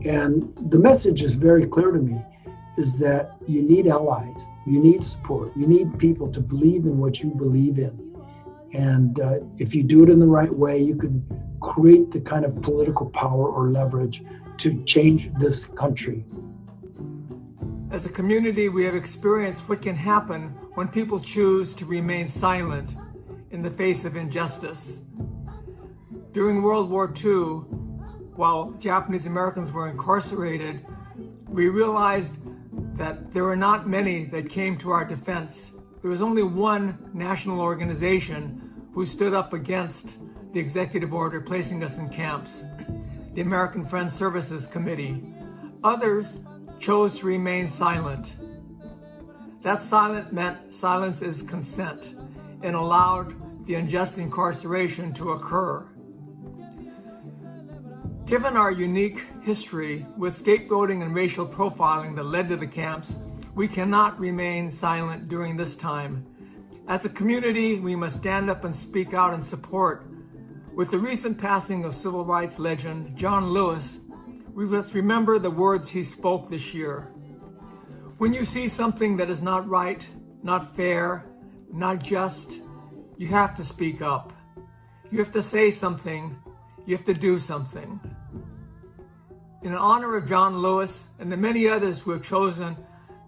And the message is very clear to me, is that you need allies, you need support, you need people to believe in what you believe in. And if you do it in the right way, you can create the kind of political power or leverage to change this country. As a community, we have experienced what can happen when people choose to remain silent in the face of injustice. During World War II, while Japanese Americans were incarcerated, we realized that there were not many that came to our defense. There was only one national organization who stood up against the executive order placing us in camps, the American Friends Services Committee. Others chose to remain silent. That silence meant silence is consent and allowed the unjust incarceration to occur. Given our unique history with scapegoating and racial profiling that led to the camps, we cannot remain silent during this time. As a community, we must stand up and speak out in support. With the recent passing of civil rights legend John Lewis, we must remember the words he spoke this year. When you see something that is not right, not fair, not just, you have to speak up. You have to say something. You have to do something. In honor of John Lewis and the many others who have chosen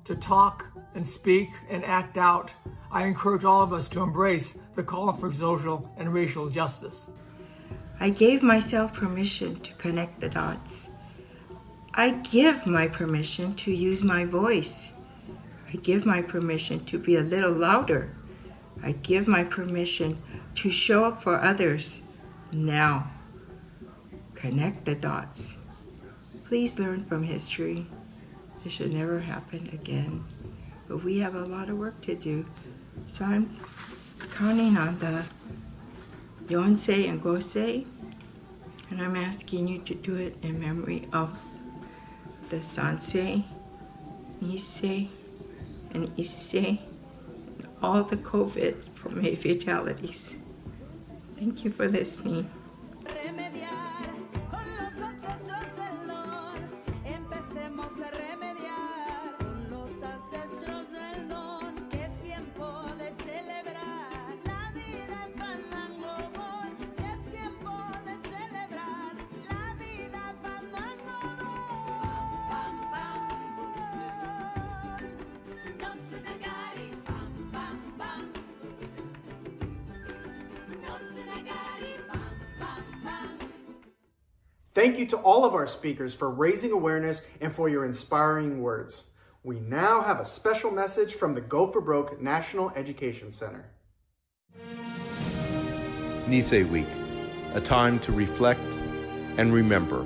to talk and speak and act out, I encourage all of us to embrace the call for social and racial justice. I gave myself permission to connect the dots. I give my permission to use my voice. I give my permission to be a little louder. I give my permission to show up for others. Now, connect the dots. Please learn from history. This should never happen again. But we have a lot of work to do. So I'm counting on the Yonsei and Gosei, and I'm asking you to do it in memory of the Sansei, Nisei, and Issei, and all the COVID from fatalities. Thank you for listening. Thank you to all of our speakers for raising awareness and for your inspiring words. We now have a special message from the Go for Broke National Education Center. Nisei Week, a time to reflect and remember,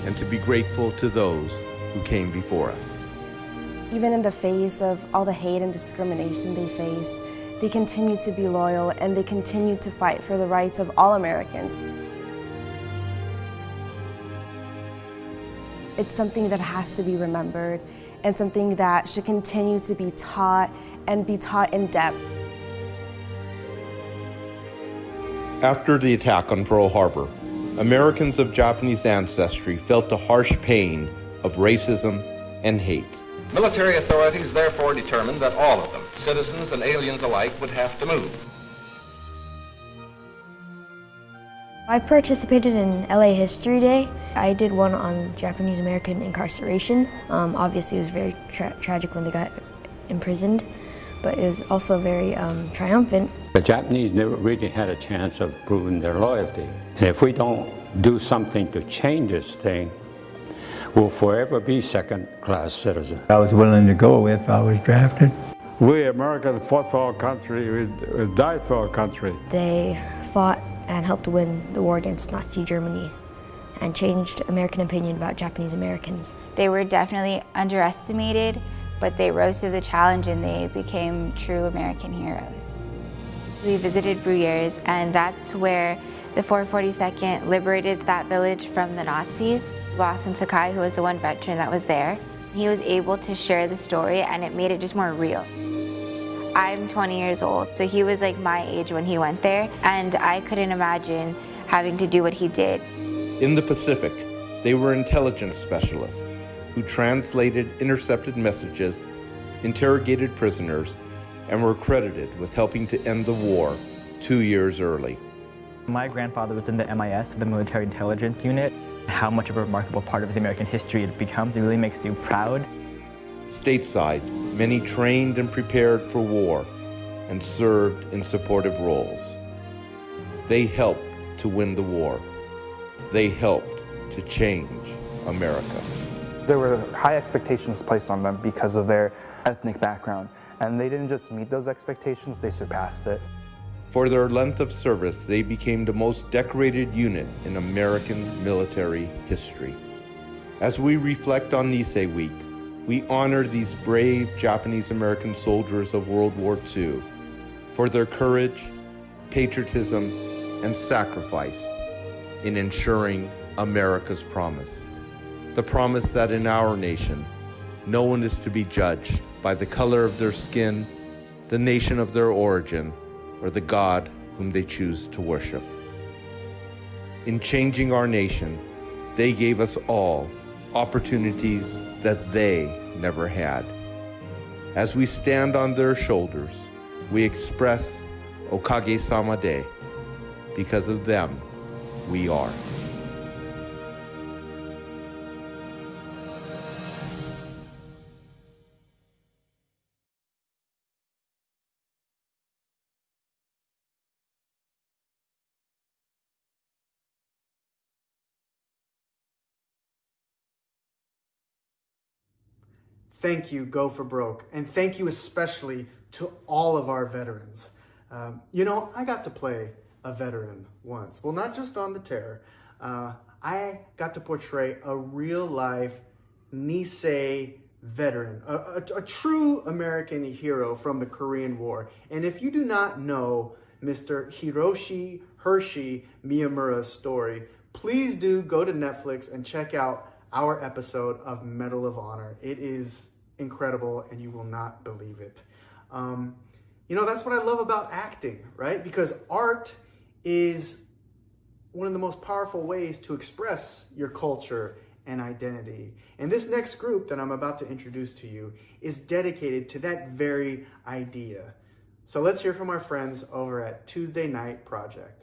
and to be grateful to those who came before us. Even in the face of all the hate and discrimination they faced, they continue to be loyal and they continue to fight for the rights of all Americans. It's something that has to be remembered and something that should continue to be taught and be taught in depth. After the attack on Pearl Harbor, Americans of Japanese ancestry felt the harsh pain of racism and hate. Military authorities therefore determined that all of them, citizens and aliens alike, would have to move. I participated in LA History Day. I did one on Japanese American incarceration. Obviously it was very tragic when they got imprisoned, but it was also very triumphant. The Japanese never really had a chance of proving their loyalty. And if we don't do something to change this thing, we'll forever be second-class citizens. I was willing to go if I was drafted. We Americans fought for our country, we died for our country. They fought and helped win the war against Nazi Germany and changed American opinion about Japanese Americans. They were definitely underestimated, but they rose to the challenge and they became true American heroes. We visited Bruyères, and that's where the 442nd liberated that village from the Nazis. Lawson Sakai, who was the one veteran that was there, he was able to share the story and it made it just more real. I'm 20 years old, so he was like my age when he went there, and I couldn't imagine having to do what he did. In the Pacific, they were intelligence specialists who translated intercepted messages, interrogated prisoners, and were credited with helping to end the war 2 years early. My grandfather was in the MIS, the Military Intelligence Unit. How much of a remarkable part of the American history it becomes, it really makes you proud. Stateside, many trained and prepared for war and served in supportive roles. They helped to win the war. They helped to change America. There were high expectations placed on them because of their ethnic background, and they didn't just meet those expectations, they surpassed it. For their length of service, they became the most decorated unit in American military history. As we reflect on Nisei Week, we honor these brave Japanese American soldiers of World War II for their courage, patriotism, and sacrifice in ensuring America's promise. The promise that in our nation, no one is to be judged by the color of their skin, the nation of their origin, or the God whom they choose to worship. In changing our nation, they gave us all opportunities that they never had. As we stand on their shoulders, we express Okage-sama De. Because of them, we are. Thank you, Go for Broke, and thank you especially to all of our veterans. You know, I got to play a veteran once. Well, not just on the Terror. I got to portray a real-life Nisei veteran, a true American hero from the Korean War. And if you do not know Mr. Hiroshi Hershey Miyamura's story, please do go to Netflix and check out our episode of Medal of Honor. It is incredible and you will not believe it. You know, that's what I love about acting, right? Because art is one of the most powerful ways to express your culture and identity. And this next group that I'm about to introduce to you is dedicated to that very idea. So let's hear from our friends over at Tuesday Night Project.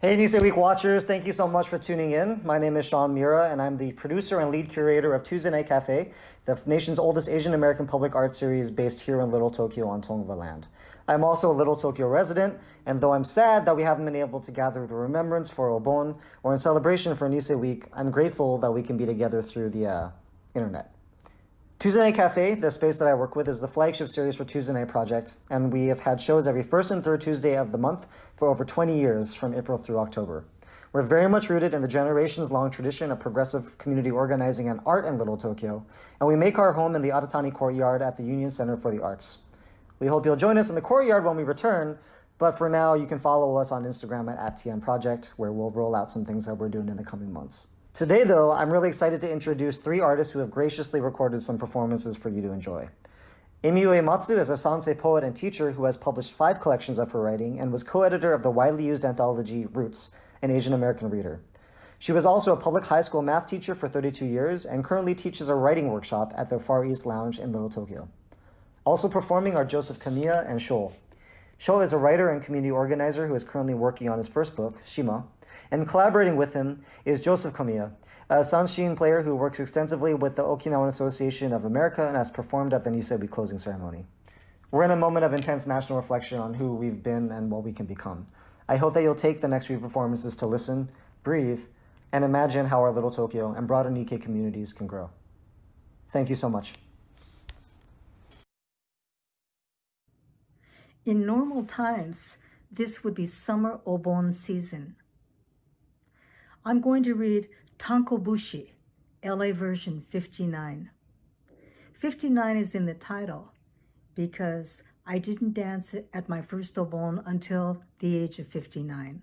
Hey Nisei Week watchers, thank you so much for tuning in. My name is Sean Mira and I'm the producer and lead curator of Tuesday Night Cafe, the nation's oldest Asian American public art series based here in Little Tokyo on Tongva land. I'm also a Little Tokyo resident, and though I'm sad that we haven't been able to gather to remembrance for Obon or in celebration for Nisei Week, I'm grateful that we can be together through the internet. Tuesday Night Cafe, the space that I work with, is the flagship series for Tuesday Night Project, and we have had shows every first and third Tuesday of the month for over 20 years, from April through October. We're very much rooted in the generations-long tradition of progressive community organizing and art in Little Tokyo, and we make our home in the Atatani Courtyard at the Union Center for the Arts. We hope you'll join us in the courtyard when we return, but for now, you can follow us on Instagram at @TNProject, where we'll roll out some things that we're doing in the coming months. Today, though, I'm really excited to introduce 3 artists who have graciously recorded some performances for you to enjoy. Emi Uematsu is a Sansei poet and teacher who has published 5 collections of her writing and was co-editor of the widely used anthology Roots, an Asian American reader. She was also a public high school math teacher for 32 years and currently teaches a writing workshop at the Far East Lounge in Little Tokyo. Also performing are Joseph Kamiya and Sho. Sho is a writer and community organizer who is currently working on his first book, Shima, and collaborating with him is Joseph Kamiya, a sanshin player who works extensively with the Okinawan Association of America and has performed at the Nisei Week closing ceremony. We're in a moment of intense national reflection on who we've been and what we can become. I hope that you'll take the next few performances to listen, breathe, and imagine how our Little Tokyo and broader Nikkei communities can grow. Thank you so much. In normal times, this would be summer Obon season. I'm going to read Tankobushi, LA version 59. 59 is in the title because I didn't dance at my first Obon until the age of 59.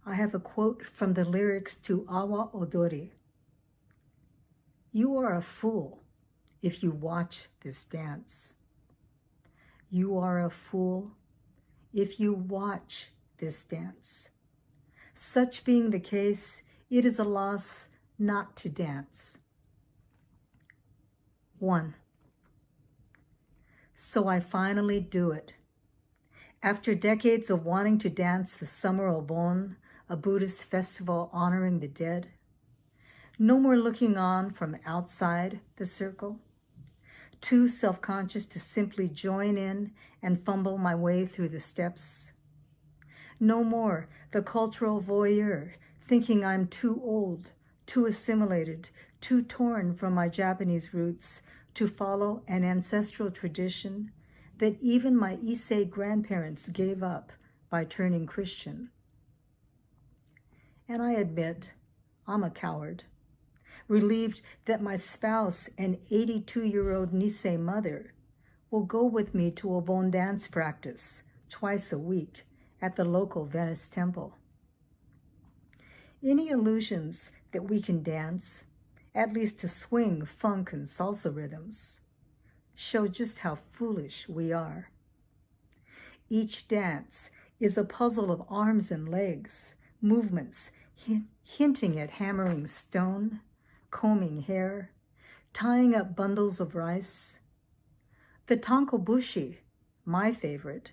I have a quote from the lyrics to Awa Odori. You are a fool if you watch this dance. You are a fool if you watch this dance. Such being the case, it is a loss not to dance. 1. So I finally do it. After decades of wanting to dance the Summer Obon, a Buddhist festival honoring the dead, no more looking on from outside the circle, too self-conscious to simply join in and fumble my way through the steps. No more the cultural voyeur, thinking I'm too old, too assimilated, too torn from my Japanese roots to follow an ancestral tradition that even my Issei grandparents gave up by turning Christian. And I admit, I'm a coward, relieved that my spouse and 82-year-old Nisei mother will go with me to Obon dance practice twice a week at the local Venice temple. Any illusions that we can dance, at least to swing, funk, and salsa rhythms, show just how foolish we are. Each dance is a puzzle of arms and legs, movements hinting at hammering stone, combing hair, tying up bundles of rice. The tankobushi, my favorite,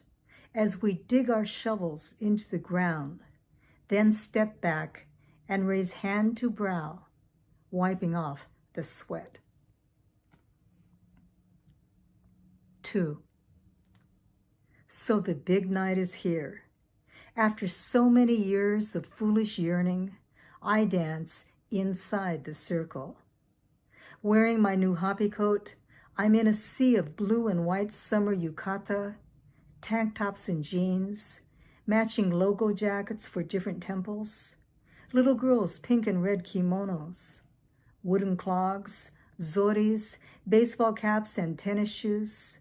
as we dig our shovels into the ground, then step back and raise hand to brow, wiping off the sweat. 2. So the big night is here. After so many years of foolish yearning, I dance inside the circle. Wearing my new hoppy coat, I'm in a sea of blue and white summer yukata, tank tops and jeans, matching logo jackets for different temples, little girls' pink and red kimonos, wooden clogs, zoris, baseball caps, and tennis shoes,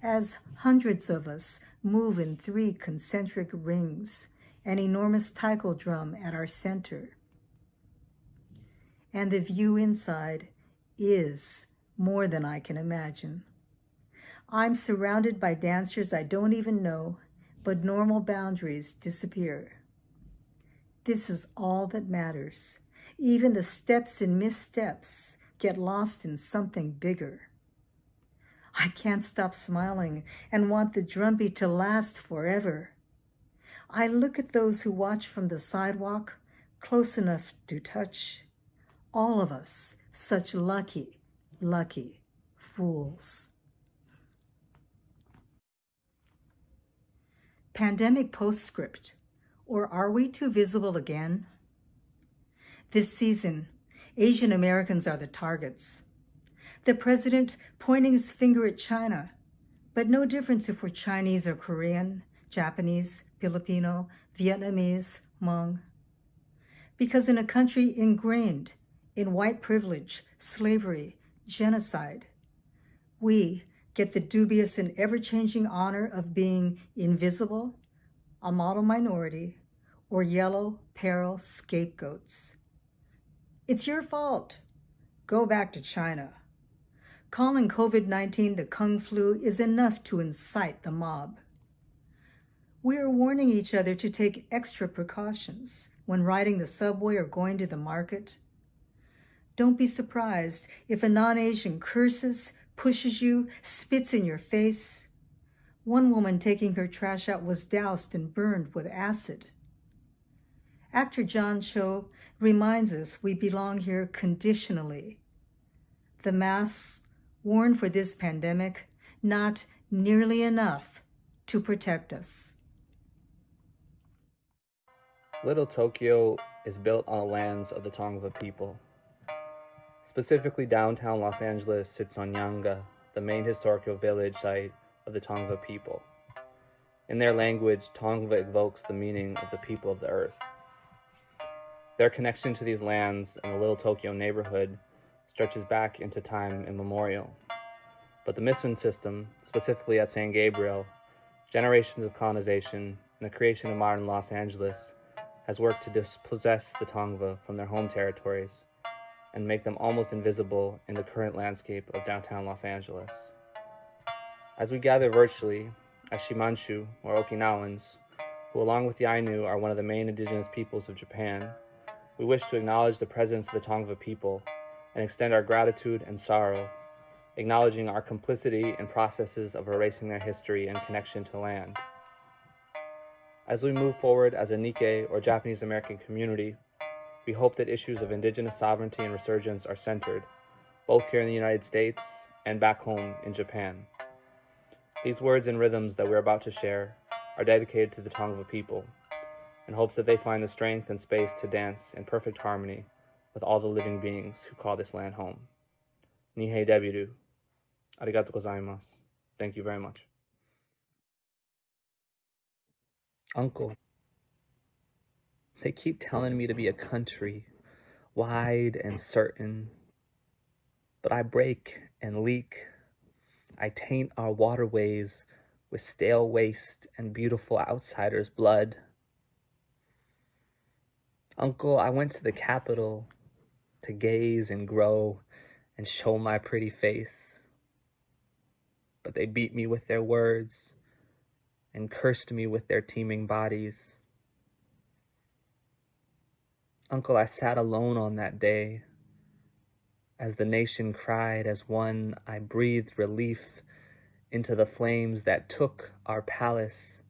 as hundreds of us move in 3 concentric rings, an enormous taiko drum at our center. And the view inside is more than I can imagine. I'm surrounded by dancers I don't even know, but normal boundaries disappear. This is all that matters. Even the steps and missteps get lost in something bigger. I can't stop smiling and want the drumbeat to last forever. I look at those who watch from the sidewalk, close enough to touch. All of us, such lucky, lucky fools. Pandemic postscript, or are we too visible again? This season, Asian Americans are the targets. The president pointing his finger at China, but no difference if we're Chinese or Korean, Japanese, Filipino, Vietnamese, Hmong. Because in a country ingrained in white privilege, slavery, genocide, we get the dubious and ever-changing honor of being invisible, a model minority, or yellow peril scapegoats. It's your fault. Go back to China. Calling COVID-19 the Kung flu is enough to incite the mob. We are warning each other to take extra precautions when riding the subway or going to the market. Don't be surprised if a non-Asian curses, pushes you, spits in your face. One woman taking her trash out was doused and burned with acid. Actor John Cho reminds us we belong here conditionally. The masks worn for this pandemic, not nearly enough to protect us. Little Tokyo is built on the lands of the Tongva people. Specifically, downtown Los Angeles sits on Yanga, the main historical village site of the Tongva people. In their language, Tongva evokes the meaning of the people of the earth. Their connection to these lands and the Little Tokyo neighborhood stretches back into time immemorial. But the mission system, specifically at San Gabriel, generations of colonization, and the creation of modern Los Angeles, has worked to dispossess the Tongva from their home territories and make them almost invisible in the current landscape of downtown Los Angeles. As we gather virtually, as Shimanshu, or Okinawans, who along with the Ainu are one of the main indigenous peoples of Japan, we wish to acknowledge the presence of the Tongva people and extend our gratitude and sorrow, acknowledging our complicity in processes of erasing their history and connection to land. As we move forward as a Nikkei or Japanese American community, we hope that issues of indigenous sovereignty and resurgence are centered, both here in the United States and back home in Japan. These words and rhythms that we're about to share are dedicated to the Tongva people, in hopes that they find the strength and space to dance in perfect harmony with all the living beings who call this land home. Nihei debiru. Arigatou gozaimasu. Thank you very much. Uncle. They keep telling me to be a country, wide and certain. But I break and leak. I taint our waterways with stale waste and beautiful outsiders' blood. Uncle, I went to the capital to gaze and grow and show my pretty face. But they beat me with their words and cursed me with their teeming bodies. Uncle, I sat alone on that day. As the nation cried as one, I breathed relief into the flames that took our palace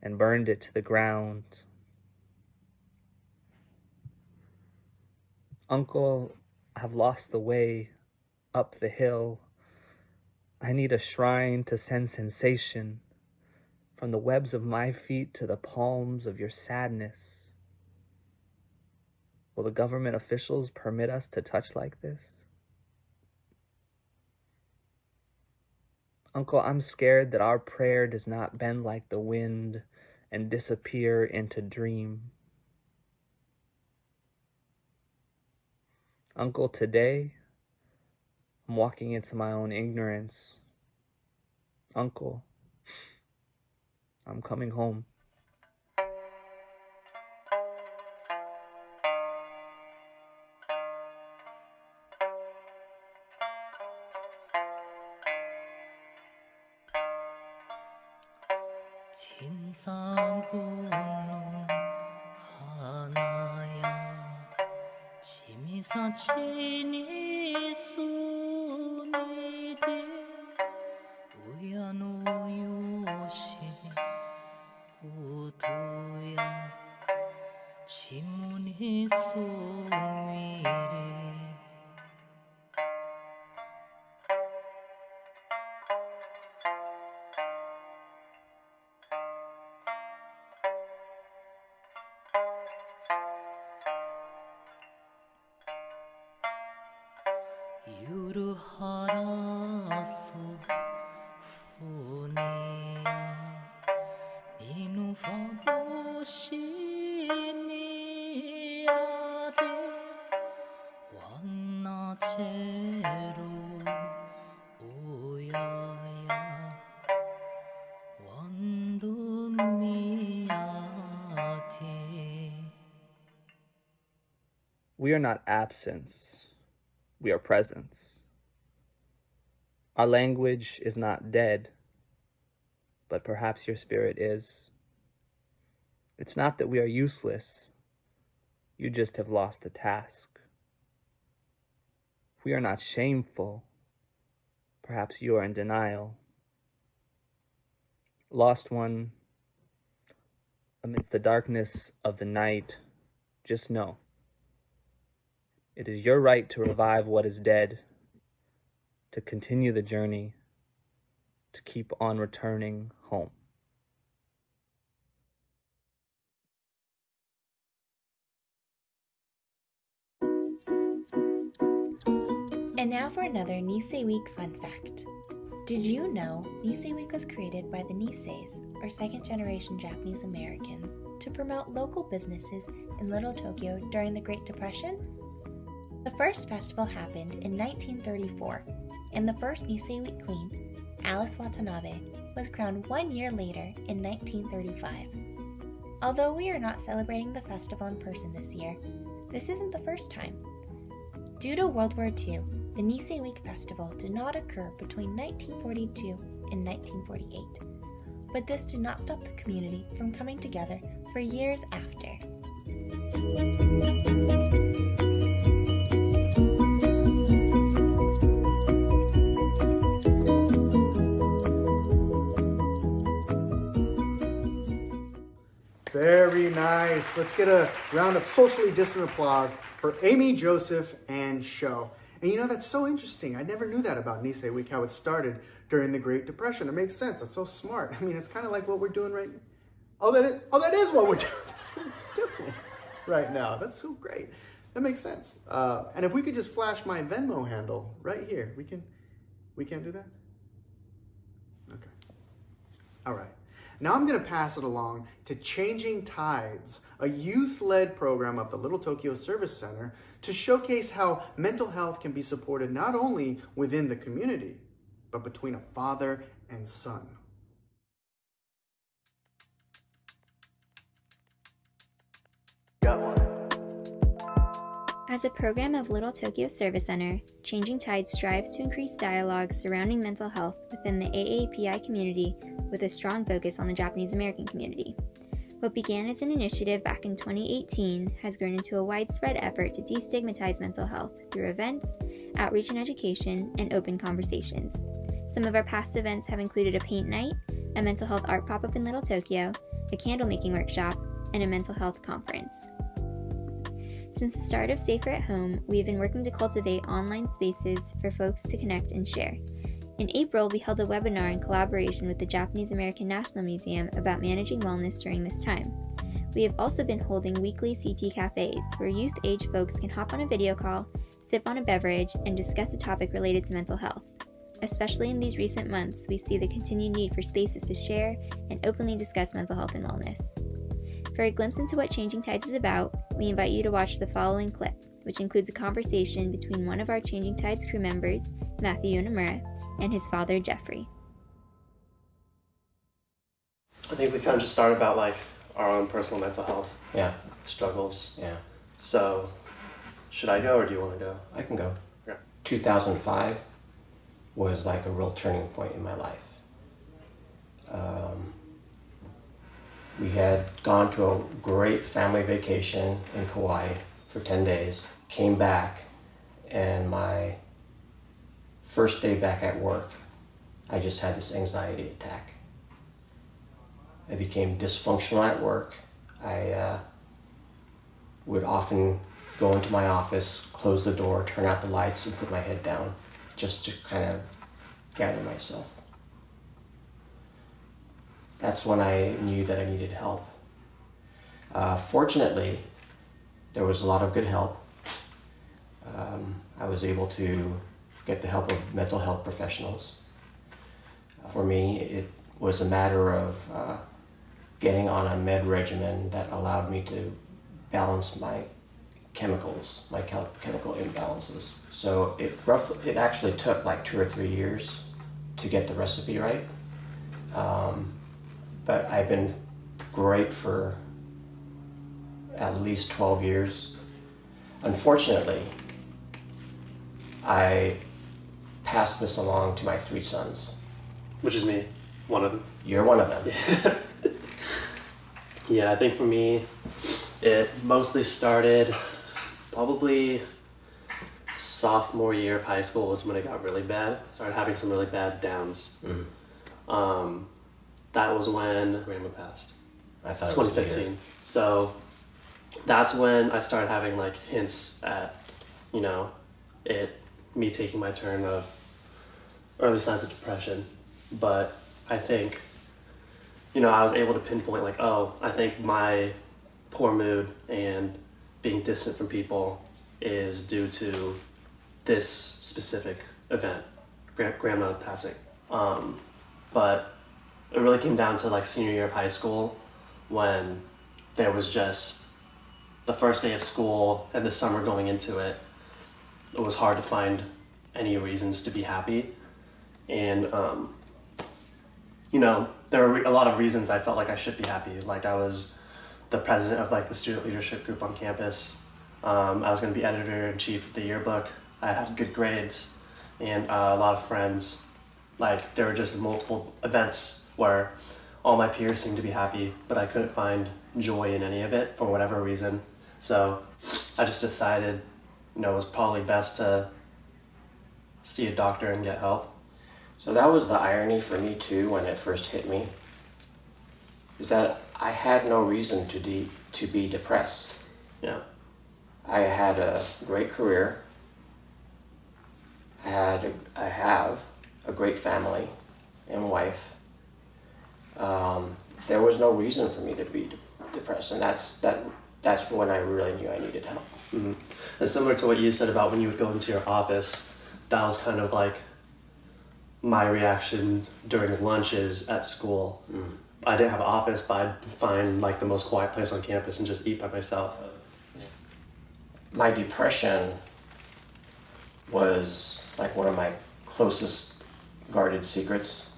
and burned it to the ground. Uncle, I've lost the way up the hill. I need a shrine to send sensation from the webs of my feet to the palms of your sadness. Will the government officials permit us to touch like this? Uncle, I'm scared that our prayer does not bend like the wind and disappear into dream. Uncle, today, I'm walking into my own ignorance. Uncle, I'm coming home. We are not absence, we are presence. Our language is not dead, but perhaps your spirit is. It's not that we are useless, you just have lost the task. We are not shameful, perhaps you are in denial. Lost one, amidst the darkness of the night, just know, it is your right to revive what is dead, to continue the journey, to keep on returning home. And now for another Nisei Week fun fact. Did you know Nisei Week was created by the Niseis, or second-generation Japanese Americans, to promote local businesses in Little Tokyo during the Great Depression? The first festival happened in 1934, and the first Nisei Week queen, Alice Watanabe, was crowned 1 year later in 1935. Although we are not celebrating the festival in person this year, this isn't the first time. Due to World War II, the Nisei Week Festival did not occur between 1942 and 1948, but this did not stop the community from coming together for years after. Very nice. Let's get a round of socially distant applause for Amy, Joseph, and Sho. And you know, that's so interesting. I never knew that about Nisei Week, how it started during the Great Depression. It makes sense. It's so smart. I mean, it's kind of like what we're doing right now. Oh, that is what we're doing. That's what we're doing right now. That's so great. That makes sense. And if we could just flash my Venmo handle right here, we can't do that? Okay. All right. Now I'm going to pass it along to Changing Tides, a youth-led program of the Little Tokyo Service Center to showcase how mental health can be supported not only within the community, but between a father and son. As a program of Little Tokyo Service Center, Changing Tides strives to increase dialogue surrounding mental health within the AAPI community with a strong focus on the Japanese American community. What began as an initiative back in 2018 has grown into a widespread effort to destigmatize mental health through events, outreach and education, and open conversations. Some of our past events have included a paint night, a mental health art pop-up in Little Tokyo, a candle making workshop, and a mental health conference. Since the start of Safer at Home, we have been working to cultivate online spaces for folks to connect and share. In April, we held a webinar in collaboration with the Japanese American National Museum about managing wellness during this time. We have also been holding weekly CT cafes where youth-age folks can hop on a video call, sip on a beverage, and discuss a topic related to mental health. Especially in these recent months, we see the continued need for spaces to share and openly discuss mental health and wellness. For a glimpse into what Changing Tides is about, we invite you to watch the following clip, which includes a conversation between one of our Changing Tides crew members, Matthew Yonemura, and his father, Jeffrey. I think we kind of just started about like our own personal mental health struggles. Yeah. So, should I go or do you want to go? I can go. Yeah. 2005 was like a real turning point in my life. We had gone to a great family vacation in Kauai for 10 days, came back, and my first day back at work, I just had this anxiety attack. I became dysfunctional at work. I would often go into my office, close the door, turn out the lights, and put my head down just to kind of gather myself. That's when I knew that I needed help. Fortunately, there was a lot of good help. I was able to get the help of mental health professionals. For me, it was a matter of getting on a med regimen that allowed me to balance my chemicals, my chemical imbalances. So it actually took like 2 or 3 years to get the recipe right. But I've been great for at least 12 years. Unfortunately, I passed this along to my 3 sons. Which is me, one of them. You're one of them. Yeah, I think for me, it mostly started probably sophomore year of high school was when it got really bad. Started having some really bad downs. Mm-hmm. That was when Grandma passed. I thought 2015. So that's when I started having like hints at, me taking my turn of early signs of depression. But I think, I was able to pinpoint like, I think my poor mood and being distant from people is due to this specific event, grandma passing. But it really came down to like senior year of high school when there was just the first day of school and the summer going into it. It was hard to find any reasons to be happy. And, there were a lot of reasons I felt like I should be happy. Like I was the president of like the student leadership group on campus. I was going to be editor-in-chief of the yearbook. I had good grades and a lot of friends. Like there were just multiple events where all my peers seemed to be happy, but I couldn't find joy in any of it for whatever reason. So I just decided, it was probably best to see a doctor and get help. So that was the irony for me too when it first hit me, is that I had no reason to be depressed. Yeah. I had a great career. I have a great family and wife. There was no reason for me to be depressed, and that's when I really knew I needed help. Mm-hmm. And similar to what you said about when you would go into your office, that was kind of like my reaction during lunches at school. I didn't have an office, but I'd find like the most quiet place on campus and just eat by myself. My depression was like one of my closest guarded secrets.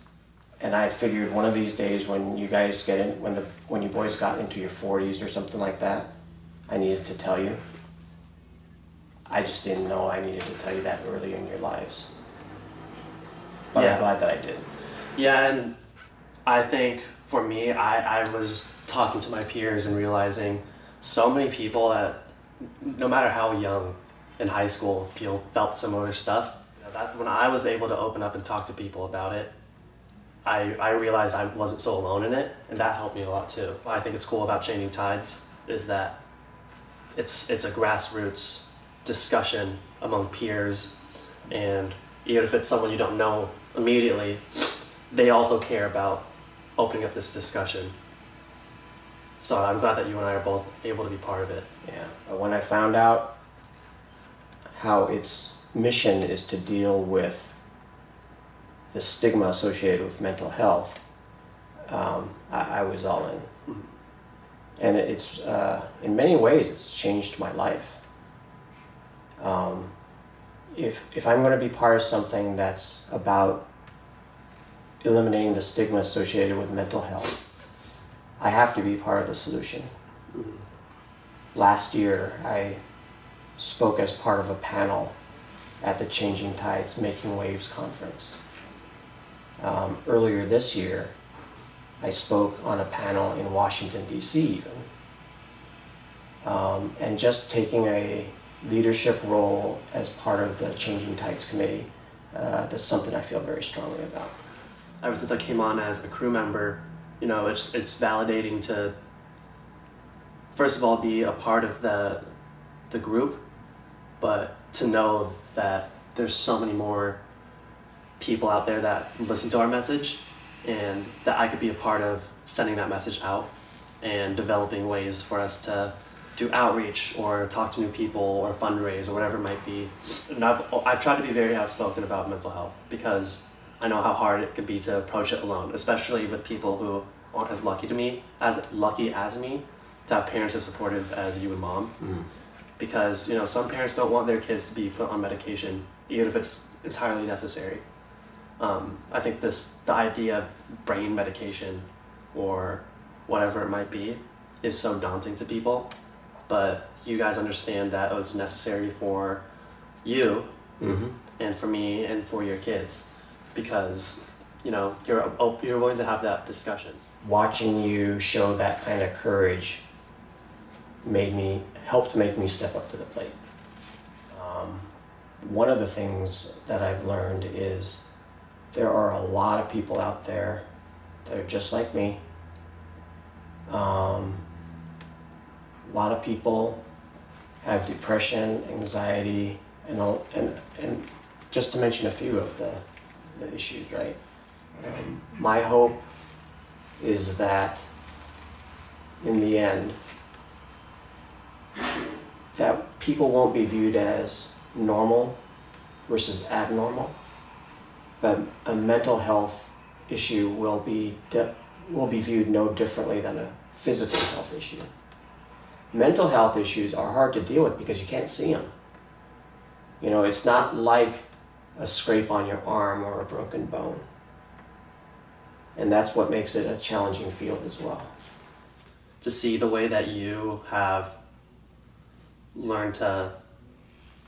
And I figured one of these days when you guys get in, when you boys got into your 40s or something like that, I needed to tell you. I just didn't know I needed to tell you that early in your lives. But Yeah. I'm glad that I did. Yeah, and I think for me, I was talking to my peers and realizing so many people that, no matter how young in high school, felt similar stuff. You know, that when I was able to open up and talk to people about it, I realized I wasn't so alone in it, and that helped me a lot too. What I think is cool about Changing Tides is that it's a grassroots discussion among peers, and even if it's someone you don't know immediately, they also care about opening up this discussion. So I'm glad that you and I are both able to be part of it. Yeah, but when I found out how its mission is to deal with the stigma associated with mental health, I was all in. Mm-hmm. And it's, in many ways, it's changed my life. If I'm going to be part of something that's about eliminating the stigma associated with mental health, I have to be part of the solution. Mm-hmm. Last year, I spoke as part of a panel at the Changing Tides Making Waves conference. Earlier this year, I spoke on a panel in Washington, D.C. even. And just taking a leadership role as part of the Changing Tides Committee, that's something I feel very strongly about. Ever since I came on as a crew member, you know, it's validating to, first of all, be a part of the group, but to know that there's so many more people out there that listen to our message, and that I could be a part of sending that message out and developing ways for us to do outreach or talk to new people or fundraise or whatever it might be. And I've tried to be very outspoken about mental health because I know how hard it could be to approach it alone, especially with people who aren't as lucky as me to have parents as supportive as you and Mom. Mm-hmm. Because, you know, some parents don't want their kids to be put on medication, even if it's entirely necessary. I think the idea of brain medication or whatever it might be is so daunting to people, but you guys understand that it was necessary for you Mm-hmm. and for me and for your kids, because, you know, you're willing to have that discussion. Watching you show that kind of courage helped make me step up to the plate. One of the things that I've learned is there are a lot of people out there that are just like me. A lot of people have depression, anxiety, and just to mention a few of the issues, right? My hope is that in the end, that people won't be viewed as normal versus abnormal, but a mental health issue will be viewed no differently than a physical health issue. Mental health issues are hard to deal with because you can't see them. You know, it's not like a scrape on your arm or a broken bone. And that's what makes it a challenging field as well. To see the way that you have learned to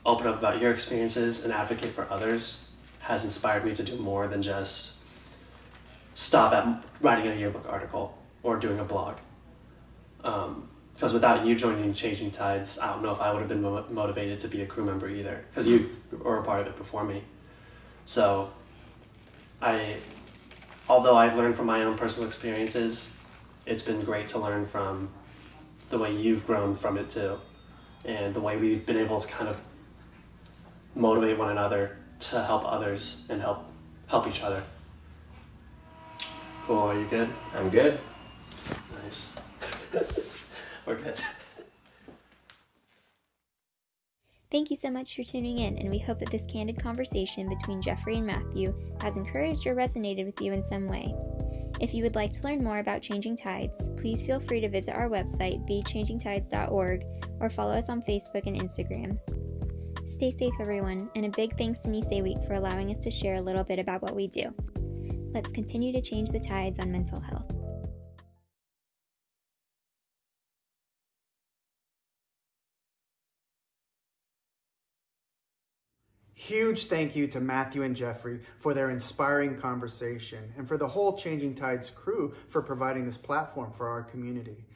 open up about your experiences and advocate for others has inspired me to do more than just stop at writing a yearbook article or doing a blog. Because without you joining Changing Tides, I don't know if I would have been motivated to be a crew member either, because you were a part of it before me. So although I've learned from my own personal experiences, it's been great to learn from the way you've grown from it too, and the way we've been able to kind of motivate one another to help others and help each other. Cool, are you good? I'm good. Nice. We're good. Thank you so much for tuning in, and we hope that this candid conversation between Jeffrey and Matthew has encouraged or resonated with you in some way. If you would like to learn more about Changing Tides, please feel free to visit our website, thechangingtides.org, or follow us on Facebook and Instagram. Stay safe, everyone, and a big thanks to Nisei Week for allowing us to share a little bit about what we do. Let's continue to change the tides on mental health. Huge thank you to Matthew and Jeffrey for their inspiring conversation, and for the whole Changing Tides crew for providing this platform for our community.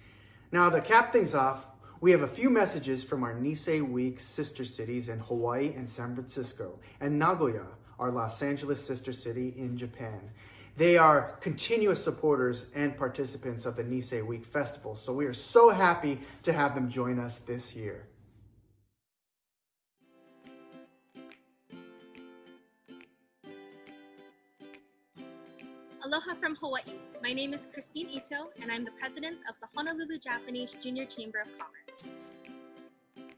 Now, to cap things off, we have a few messages from our Nisei Week sister cities in Hawaii and San Francisco, and Nagoya, our Los Angeles sister city in Japan. They are continuous supporters and participants of the Nisei Week Festival, so we are so happy to have them join us this year. Aloha from Hawaii. My name is Christine Ito, and I'm the president of the Honolulu Japanese Junior Chamber of Commerce.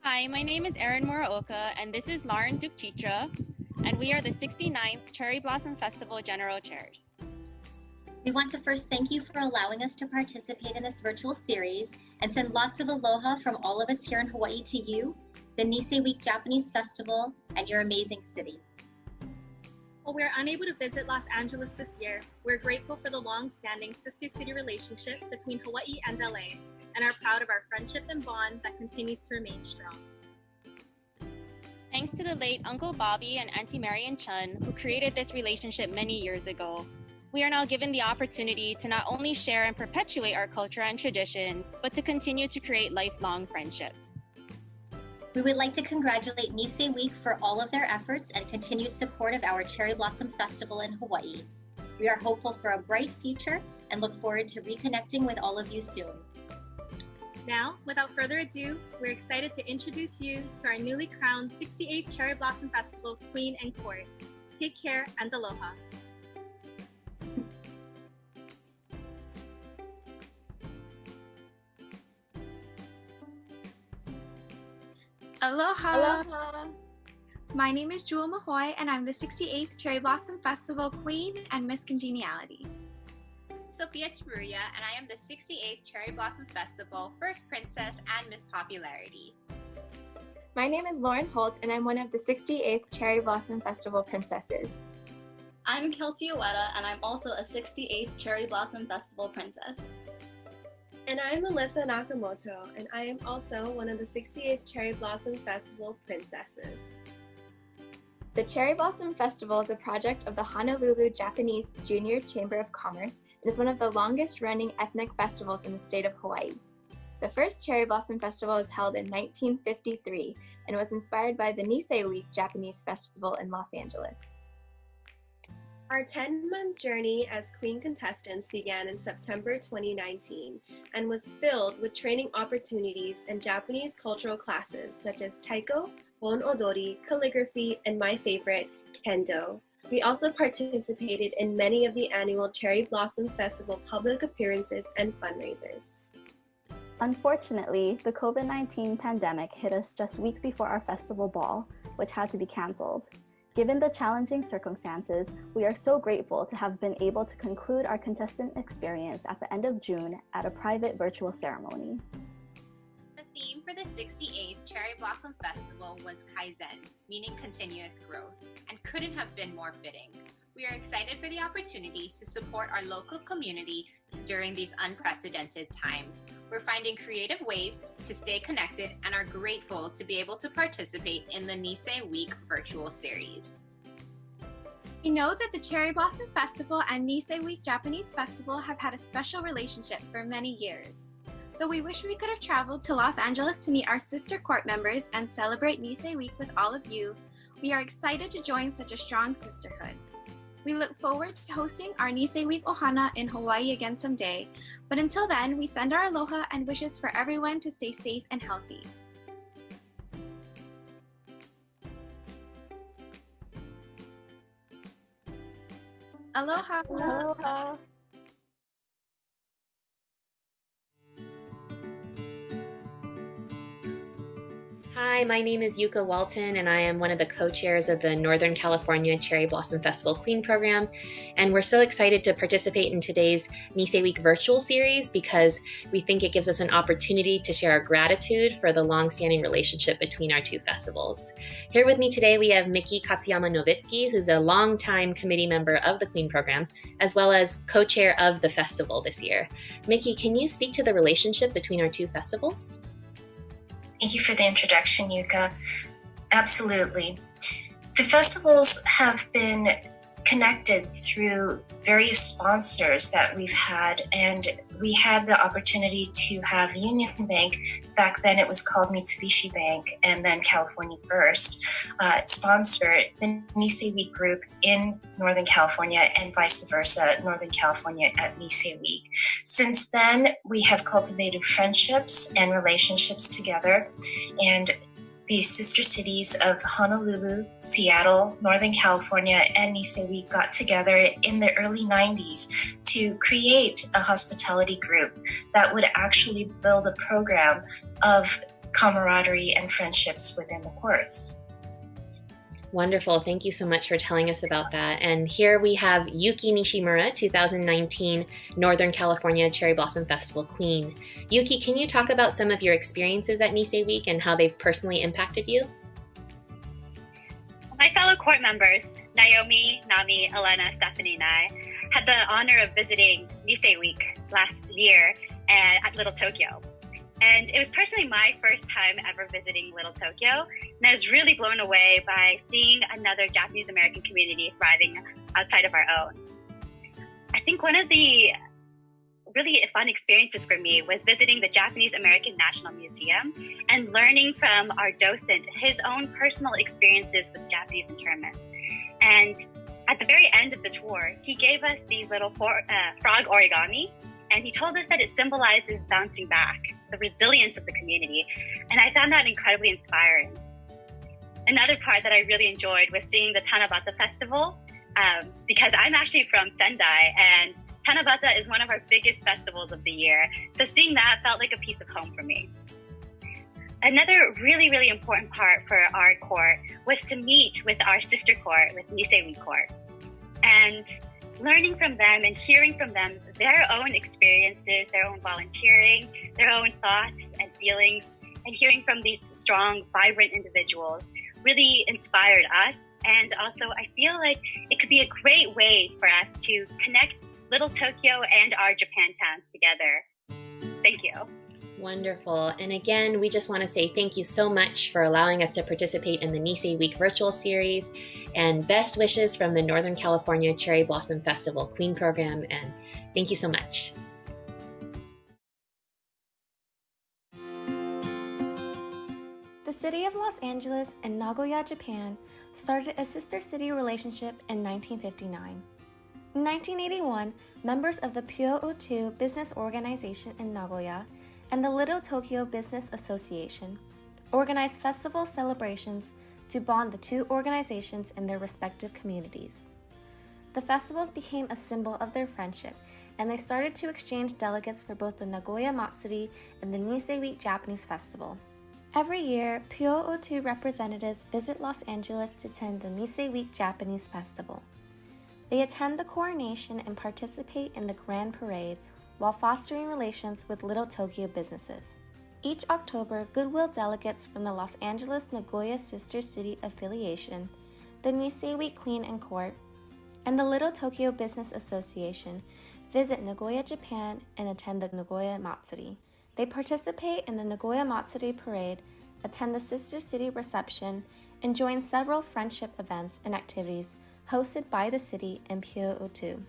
Hi, my name is Erin Muraoka, and this is Lauren Dukchitra, and we are the 69th Cherry Blossom Festival General Chairs. We want to first thank you for allowing us to participate in this virtual series and send lots of aloha from all of us here in Hawaii to you, the Nisei Week Japanese Festival, and your amazing city. While we are unable to visit Los Angeles this year, we're grateful for the long-standing sister-city relationship between Hawaii and LA, and are proud of our friendship and bond that continues to remain strong. Thanks to the late Uncle Bobby and Auntie Marian Chun, who created this relationship many years ago, we are now given the opportunity to not only share and perpetuate our culture and traditions, but to continue to create lifelong friendships. We would like to congratulate Nisei Week for all of their efforts and continued support of our Cherry Blossom Festival in Hawaii. We are hopeful for a bright future and look forward to reconnecting with all of you soon. Now, without further ado, we're excited to introduce you to our newly crowned 68th Cherry Blossom Festival Queen and Court. Take care and aloha. Aloha! Aloha! My name is Jewel Mahoy, and I'm the 68th Cherry Blossom Festival Queen and Miss Congeniality. Sophia Tsuruya, and I am the 68th Cherry Blossom Festival First Princess and Miss Popularity. My name is Lauren Holt, and I'm one of the 68th Cherry Blossom Festival Princesses. I'm Kelsey Ueda, and I'm also a 68th Cherry Blossom Festival Princess. And I'm Melissa Nakamoto, and I am also one of the 68th Cherry Blossom Festival Princesses. The Cherry Blossom Festival is a project of the Honolulu Japanese Junior Chamber of Commerce and is one of the longest running ethnic festivals in the state of Hawaii. The first Cherry Blossom Festival was held in 1953 and was inspired by the Nisei Week Japanese Festival in Los Angeles. Our 10-month journey as Queen contestants began in September 2019 and was filled with training opportunities and Japanese cultural classes such as taiko, bon odori, calligraphy, and my favorite, kendo. We also participated in many of the annual Cherry Blossom Festival public appearances and fundraisers. Unfortunately, the COVID-19 pandemic hit us just weeks before our festival ball, which had to be canceled. Given the challenging circumstances, we are so grateful to have been able to conclude our contestant experience at the end of June at a private virtual ceremony. The theme for the 68th Cherry Blossom Festival was Kaizen, meaning continuous growth, and couldn't have been more fitting. We are excited for the opportunity to support our local community during these unprecedented times. We're finding creative ways to stay connected and are grateful to be able to participate in the Nisei Week Virtual Series. We know that the Cherry Blossom Festival and Nisei Week Japanese Festival have had a special relationship for many years. Though we wish we could have traveled to Los Angeles to meet our sister court members and celebrate Nisei Week with all of you, we are excited to join such a strong sisterhood. We look forward to hosting our Nisei Week Ohana in Hawaii again someday, but until then, we send our aloha and wishes for everyone to stay safe and healthy. Aloha! Aloha! Hi, my name is Yuka Walton, and I am one of the co-chairs of the Northern California Cherry Blossom Festival Queen Program. And we're so excited to participate in today's Nisei Week Virtual Series because we think it gives us an opportunity to share our gratitude for the long-standing relationship between our two festivals. Here with me today, we have Miki Katsuyama-Novitsky, who's a longtime committee member of the Queen Program, as well as co-chair of the festival this year. Miki, can you speak to the relationship between our two festivals? Thank you for the introduction, Yuka. Absolutely. The festivals have been connected through various sponsors that we've had, and we had the opportunity to have Union Bank, back then it was called Mitsubishi Bank, and then California First, sponsor the Nisei Week group in Northern California and vice versa, Northern California at Nisei Week. Since then, we have cultivated friendships and relationships together, and the sister cities of Honolulu, Seattle, Northern California, and Nisei Week got together in the early 90s to create a hospitality group that would actually build a program of camaraderie and friendships within the courts. Wonderful. Thank you so much for telling us about that. And here we have Yuki Nishimura, 2019 Northern California Cherry Blossom Festival Queen. Yuki, can you talk about some of your experiences at Nisei Week and how they've personally impacted you? My fellow court members, Naomi, Nami, Elena, Stephanie, and I had the honor of visiting Nisei Week last year at Little Tokyo. And it was personally my first time ever visiting Little Tokyo, and I was really blown away by seeing another Japanese American community thriving outside of our own. I think one of the really fun experiences for me was visiting the Japanese American National Museum and learning from our docent his own personal experiences with Japanese internment. And at the very end of the tour, he gave us these little frog origami, and he told us that it symbolizes bouncing back, the resilience of the community, and I found that incredibly inspiring. Another part that I really enjoyed was seeing the Tanabata Festival, because I'm actually from Sendai, and Tanabata is one of our biggest festivals of the year, so seeing that felt like a piece of home for me. Another really, really important part for our court was to meet with our sister court, with Nisei Week Court, and learning from them and hearing from them their own experiences, their own volunteering, their own thoughts and feelings, and hearing from these strong, vibrant individuals really inspired us. And also, I feel like it could be a great way for us to connect Little Tokyo and our Japan towns together. Thank you. Wonderful. And again, we just want to say thank you so much for allowing us to participate in the Nisei Week Virtual Series, and best wishes from the Northern California Cherry Blossom Festival Queen Program, and thank you so much. The city of Los Angeles and Nagoya, Japan started a sister city relationship in 1959. In 1981, members of the Pyo-O-2 Business Organization in Nagoya and the Little Tokyo Business Association organized festival celebrations to bond the two organizations in their respective communities. The festivals became a symbol of their friendship, and they started to exchange delegates for both the Nagoya Matsuri and the Nisei Week Japanese Festival. Every year, Pyo-O-2 representatives visit Los Angeles to attend the Nisei Week Japanese Festival. They attend the coronation and participate in the Grand Parade while fostering relations with Little Tokyo businesses. Each October, goodwill delegates from the Los Angeles-Nagoya Sister City Affiliation, the Nisei Week Queen and Court, and the Little Tokyo Business Association visit Nagoya, Japan, and attend the Nagoya Matsuri. They participate in the Nagoya Matsuri Parade, attend the Sister City Reception, and join several friendship events and activities hosted by the city and Pyo-O-2.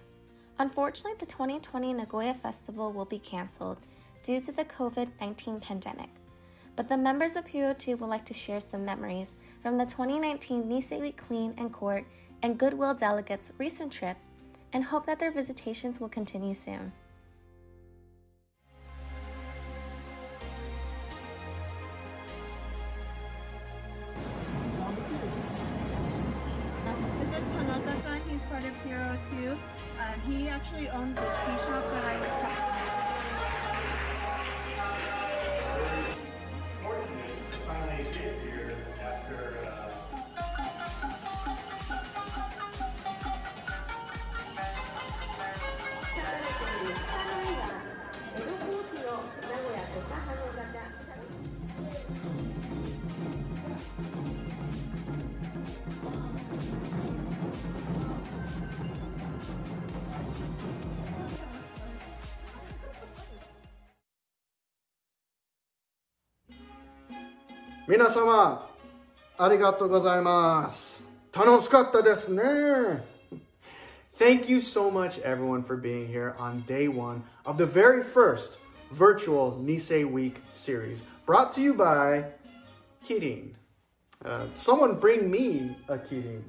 Unfortunately, the 2020 Nagoya Festival will be canceled due to the COVID-19 pandemic, but the members of Pyo-O-2 would like to share some memories from the 2019 Nisei Week Queen and Court and Goodwill Delegates' recent trip, and hope that their visitations will continue soon. This is Tanaka-san. He's part of Pyo-O-2. He actually owns the tea shop that I was talking about. Fortunate to finally get here. 皆様、ありがとうございます。楽しかったですね。Thank you so much, everyone, for being here on day one of the very first virtual Nisei Week series, brought to you by Kirin. Someone bring me a Kirin.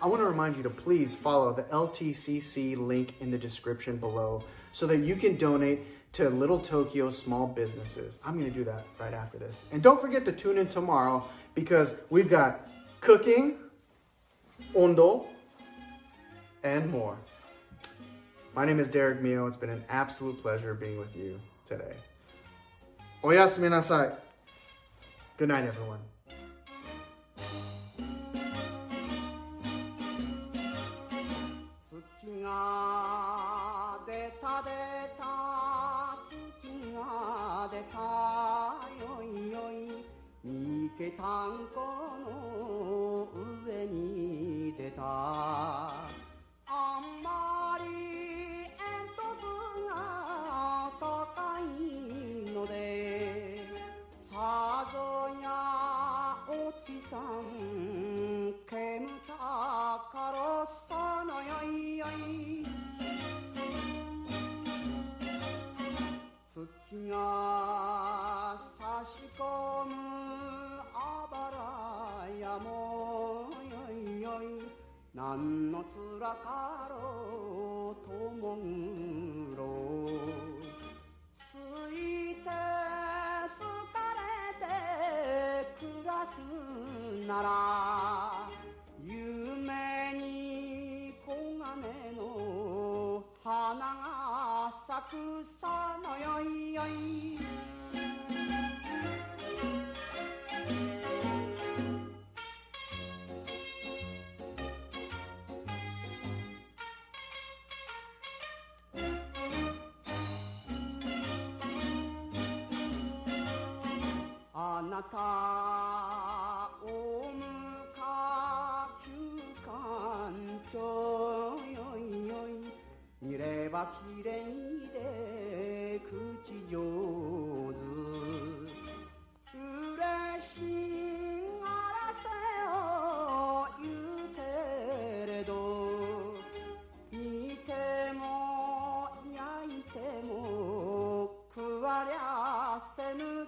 I want to remind you to please follow the LTCC link in the description below so that you can donate to Little Tokyo small businesses. I'm going to do that right after this. And don't forget to tune in tomorrow because we've got cooking, ondo, and more. My name is Derek Mio. It's been an absolute pleasure being with you today. Oyasumi nasai. Good night, everyone. 月が出た出た月が出たよいよい三毛たんこの上に出たあんまり煙突が高いのでさぞやお月さん煙たかろさのよいよい月が差し込むあばらやもよいよいなんのつらかろうともぐろついて好かれて暮らすなら夢に黄金の花が咲くさのよいよいあなた大向か旧館長よいよい見ればきれいで口上手嬉しがらせを言うけれど煮ても焼いても食わりゃせぬ